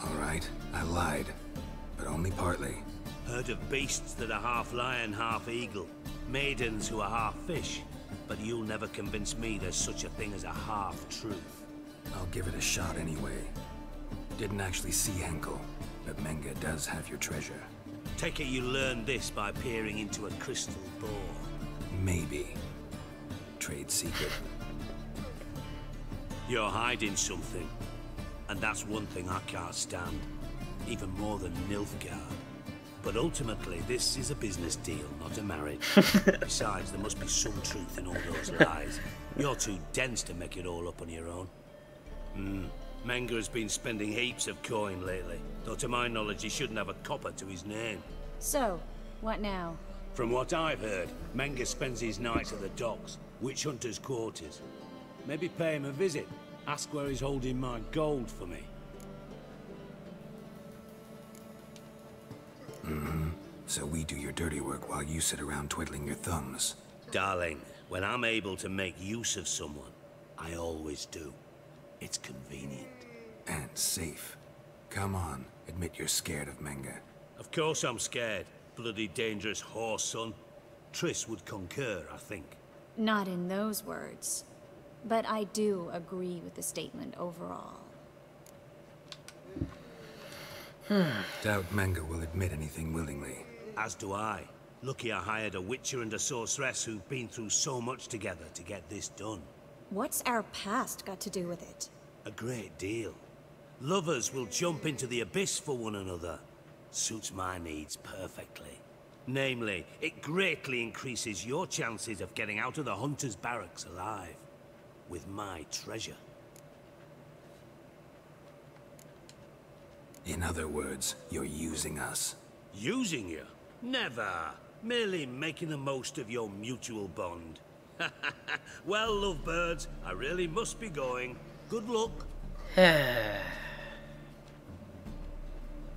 All right, I lied. But only partly. Heard of beasts that are half lion, half eagle. Maidens who are half fish. But you'll never convince me there's such a thing as a half-truth. I'll give it a shot anyway. Didn't actually see Henkel, but Menge does have your treasure. Take it you learned this by peering into a crystal ball. Maybe. Trade secret. You're hiding something. And that's one thing I can't stand. Even more than Nilfgaard. But ultimately, this is a business deal, not a marriage. Besides, there must be some truth in all those lies. You're too dense to make it all up on your own. Menge has been spending heaps of coin lately, though to my knowledge he shouldn't have a copper to his name. So, what now? From what I've heard, Menge spends his nights at the docks, witch hunters' quarters. Maybe pay him a visit. Ask where he's holding my gold for me. So we do your dirty work while you sit around twiddling your thumbs. Darling, when I'm able to make use of someone, I always do. It's convenient. And safe. Come on, admit you're scared of Menge. Of course I'm scared. Bloody dangerous whore, son. Triss would concur, I think. Not in those words. But I do agree with the statement overall. Doubt Menge will admit anything willingly. As do I. Lucky I hired a witcher and a sorceress who've been through so much together to get this done. What's our past got to do with it? A great deal. Lovers will jump into the abyss for one another. Suits my needs perfectly. Namely, it greatly increases your chances of getting out of the hunter's barracks alive. With my treasure. In other words, you're using us. Using you? Never. Merely making the most of your mutual bond. Well, lovebirds, I really must be going. Good luck.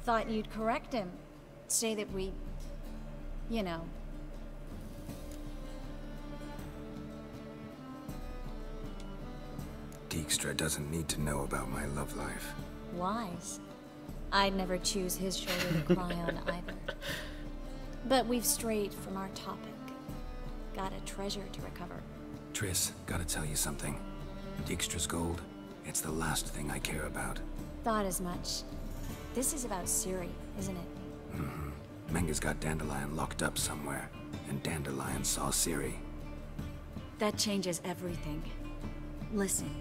Thought you'd correct him. Say that we... you know... Dijkstra doesn't need to know about my love life. Wise. I'd never choose his shoulder to cry on either. But we've strayed from our topic. Got a treasure to recover. Triss, gotta tell you something. Dijkstra's gold, it's the last thing I care about. Thought as much. This is about Ciri, isn't it? Menge's got Dandelion locked up somewhere, and Dandelion saw Ciri. That changes everything. Listen,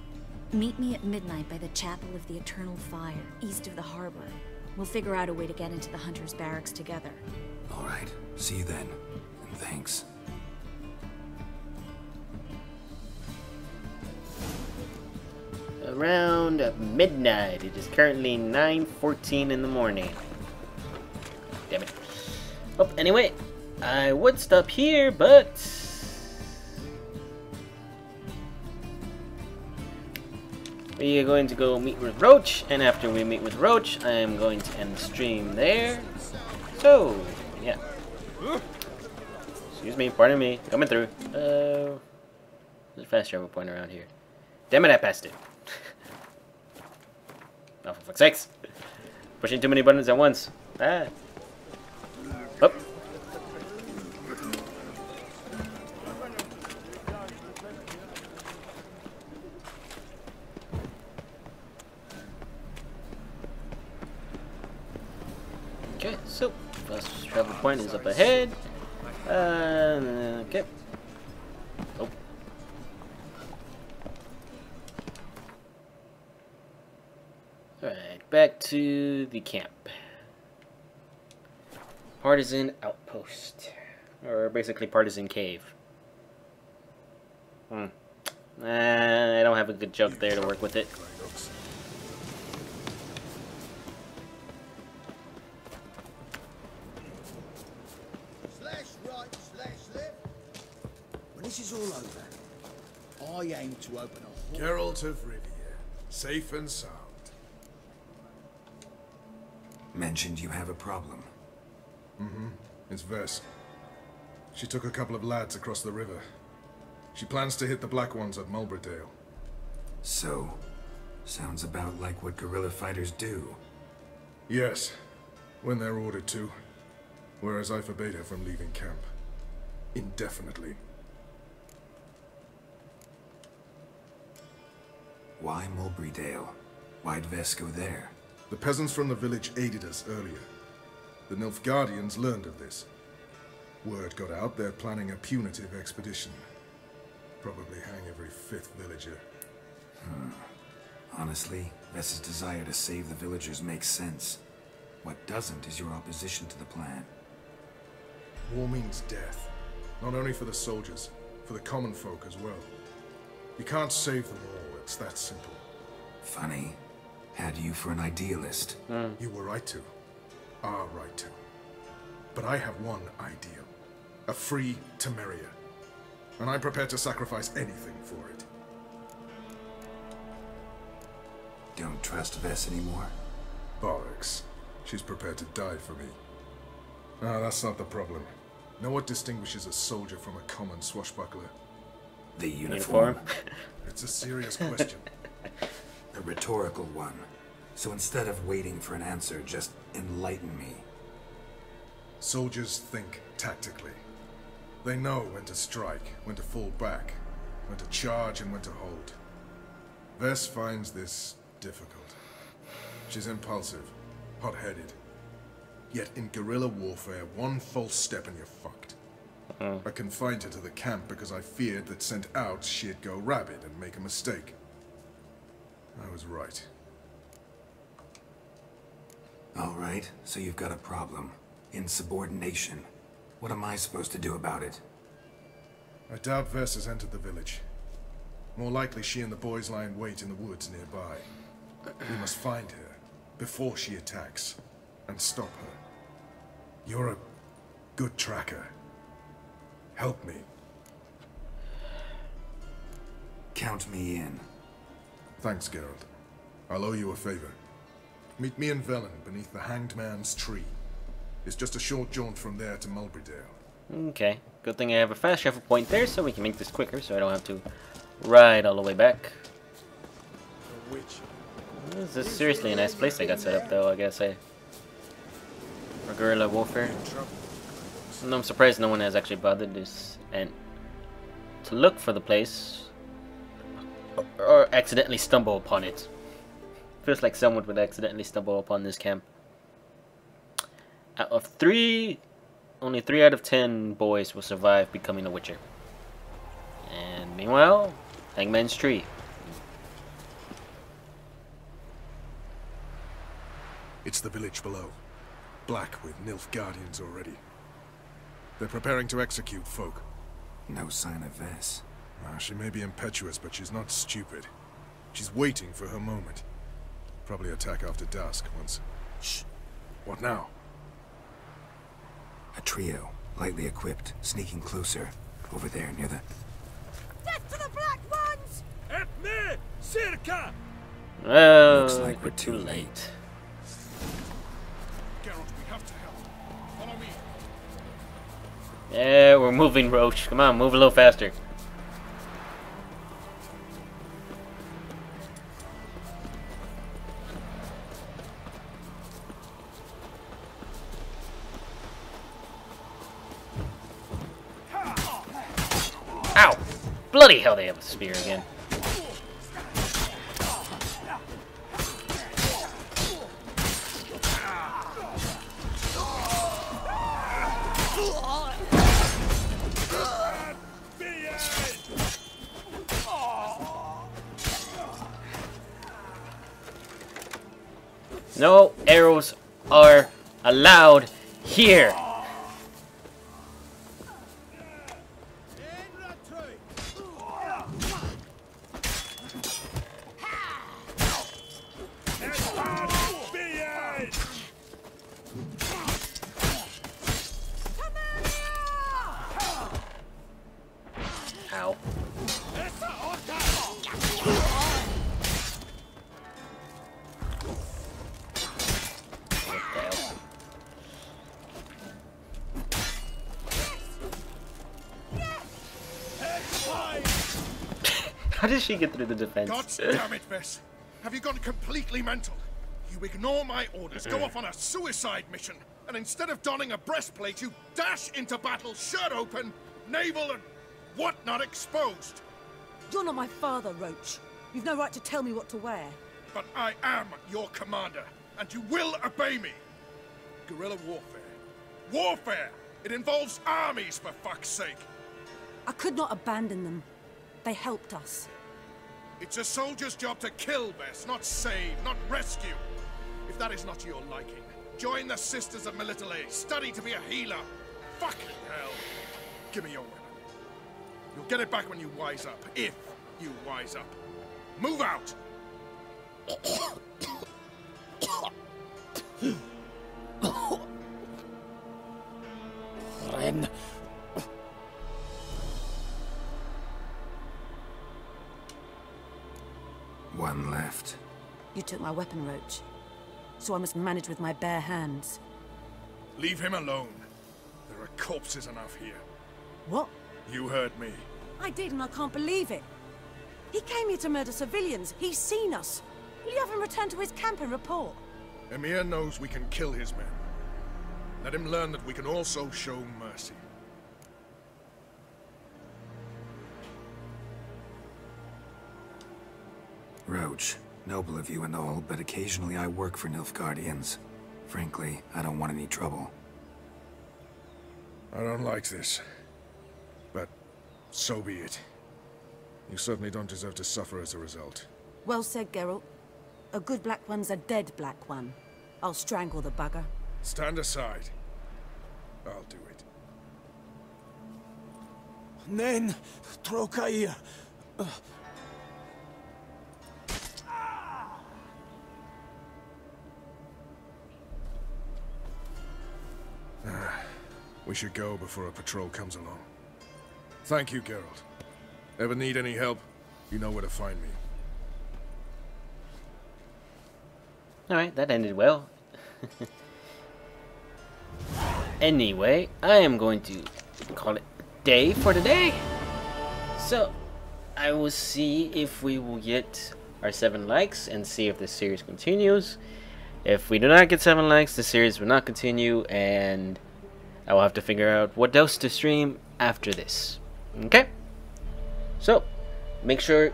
meet me at midnight by the Chapel of the Eternal Fire, east of the harbor. We'll figure out a way to get into the Hunter's Barracks together. All right. See you then. And thanks. Around midnight. It is currently 9:14 in the morning. Damn it. Oh, anyway, I would stop here, but we are going to go meet with Roach, and after we meet with Roach, I am going to end the stream there. So, yeah. Excuse me, pardon me, coming through. There's a fast travel point around here. Damn it, I passed it. Oh, for fuck's sakes. Pushing too many buttons at once. Ah. Oh. Okay, so fast travel point is up ahead. Okay. Oh. Alright, back to the camp. Partisan outpost. Or basically partisan cave. I don't have a good joke there to work with it. Slash right, slash left. When this is all over, I aim to open a Geralt of Rivia, safe and sound. Mentioned you have a problem. Mm-hmm. It's Vess. She took a couple of lads across the river. She plans to hit the Black Ones at Mulbridale. So, sounds about like what guerrilla fighters do. Yes, when they're ordered to. Whereas I forbade her from leaving camp. Indefinitely. Why Mulbridale? Why'd Vess go there? The peasants from the village aided us earlier. The Nilfgaardians learned of this. Word got out they're planning a punitive expedition. Probably hang every 5th villager. Honestly, Vess's desire to save the villagers makes sense. What doesn't is your opposition to the plan. War means death. Not only for the soldiers, for the common folk as well. You can't save them all, it's that simple. Funny. Had you for an idealist. You were right to. Are right to. But I have one ideal. A free Temeria. And I'm prepared to sacrifice anything for it. Don't trust Vess anymore? Bollocks. She's prepared to die for me. Ah, that's not the problem. Know what distinguishes a soldier from a common swashbuckler? The uniform? It's a serious question. A rhetorical one. So instead of waiting for an answer, just enlighten me. Soldiers think tactically. They know when to strike, when to fall back, when to charge and when to hold. Vess finds this difficult. She's impulsive, hot-headed. Yet in guerrilla warfare, one false step and you're fucked. I confined her to the camp because I feared that sent out she'd go rabid and make a mistake. I was right. All right, so you've got a problem. Insubordination. What am I supposed to do about it? I doubt Vess has entered the village. More likely she and the boys lie in wait in the woods nearby. We must find her before she attacks and stop her. You're a good tracker. Help me. Count me in. Thanks, Geralt. I'll owe you a favor. Meet me in Velen beneath the Hanged Man's tree. It's just a short jaunt from there to Mulbridale. Okay. Good thing I have a fast travel point there so we can make this quicker so I don't have to ride all the way back. This is seriously a nice place they got set up though, I gotta say. For guerrilla warfare. And I'm surprised no one has actually bothered this and to look for the place or accidentally stumble upon it. Feels like someone would accidentally stumble upon this camp. Out of 3, only 3 out of 10 boys will survive becoming a witcher. And meanwhile, Hangman's Tree. It's the village below. Black with Nilfgaardians already. They're preparing to execute folk. No sign of Vess. She may be impetuous, but she's not stupid. She's waiting for her moment. Probably attack after dusk once... Shh. What now? A trio, lightly equipped, sneaking closer. Over there, near the... Death to the black ones! Epne! Circa! Well, looks like we're too late. Geralt, we have to help. Follow me. Yeah, we're moving, Roach. Come on, move a little faster. Ow! Bloody hell, they have a spear again. No arrows are allowed here. Ow. How did she get through the defense? God damn it, Vess. Have you gone completely mental? You ignore my orders, go off on a suicide mission, and instead of donning a breastplate, you dash into battle, shirt open, navel and whatnot exposed. You're not my father, Roach. You've no right to tell me what to wear. But I am your commander, and you will obey me. Guerrilla warfare. Warfare! It involves armies, for fuck's sake. I could not abandon them. They helped us. It's a soldier's job to kill, Vess, not save, not rescue. If that is not to your liking, join the Sisters of Melitele, study to be a healer. Fucking hell. Give me your weapon. You'll get it back when you wise up, if you wise up. Move out! Ren. One left. You took my weapon, Roach. So I must manage with my bare hands. Leave him alone. There are corpses enough here. What? You heard me. I did, and I can't believe it. He came here to murder civilians. He's seen us. Will you have him return to his camp and report? Emir knows we can kill his men. Let him learn that we can also show mercy. Roach, noble of you and all, but occasionally I work for Nilfgaardians. Frankly, I don't want any trouble. I don't like this. But so be it. You certainly don't deserve to suffer as a result. Well said, Geralt. A good black one's a dead black one. I'll strangle the bugger. Stand aside. I'll do it. Nen, Trokair. We should go before a patrol comes along. Thank you, Geralt. Ever need any help, you know where to find me. Alright, that ended well. Anyway, I am going to call it a day for today. So, I will see if we will get our 7 likes and see if the series continues. If we do not get 7 likes, the series will not continue, and I will have to figure out what else to stream after this. Okay? So, make sure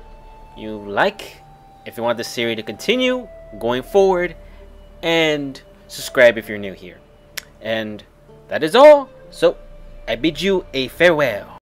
you like if you want the series to continue going forward, and subscribe if you're new here. And that is all. So, I bid you a farewell.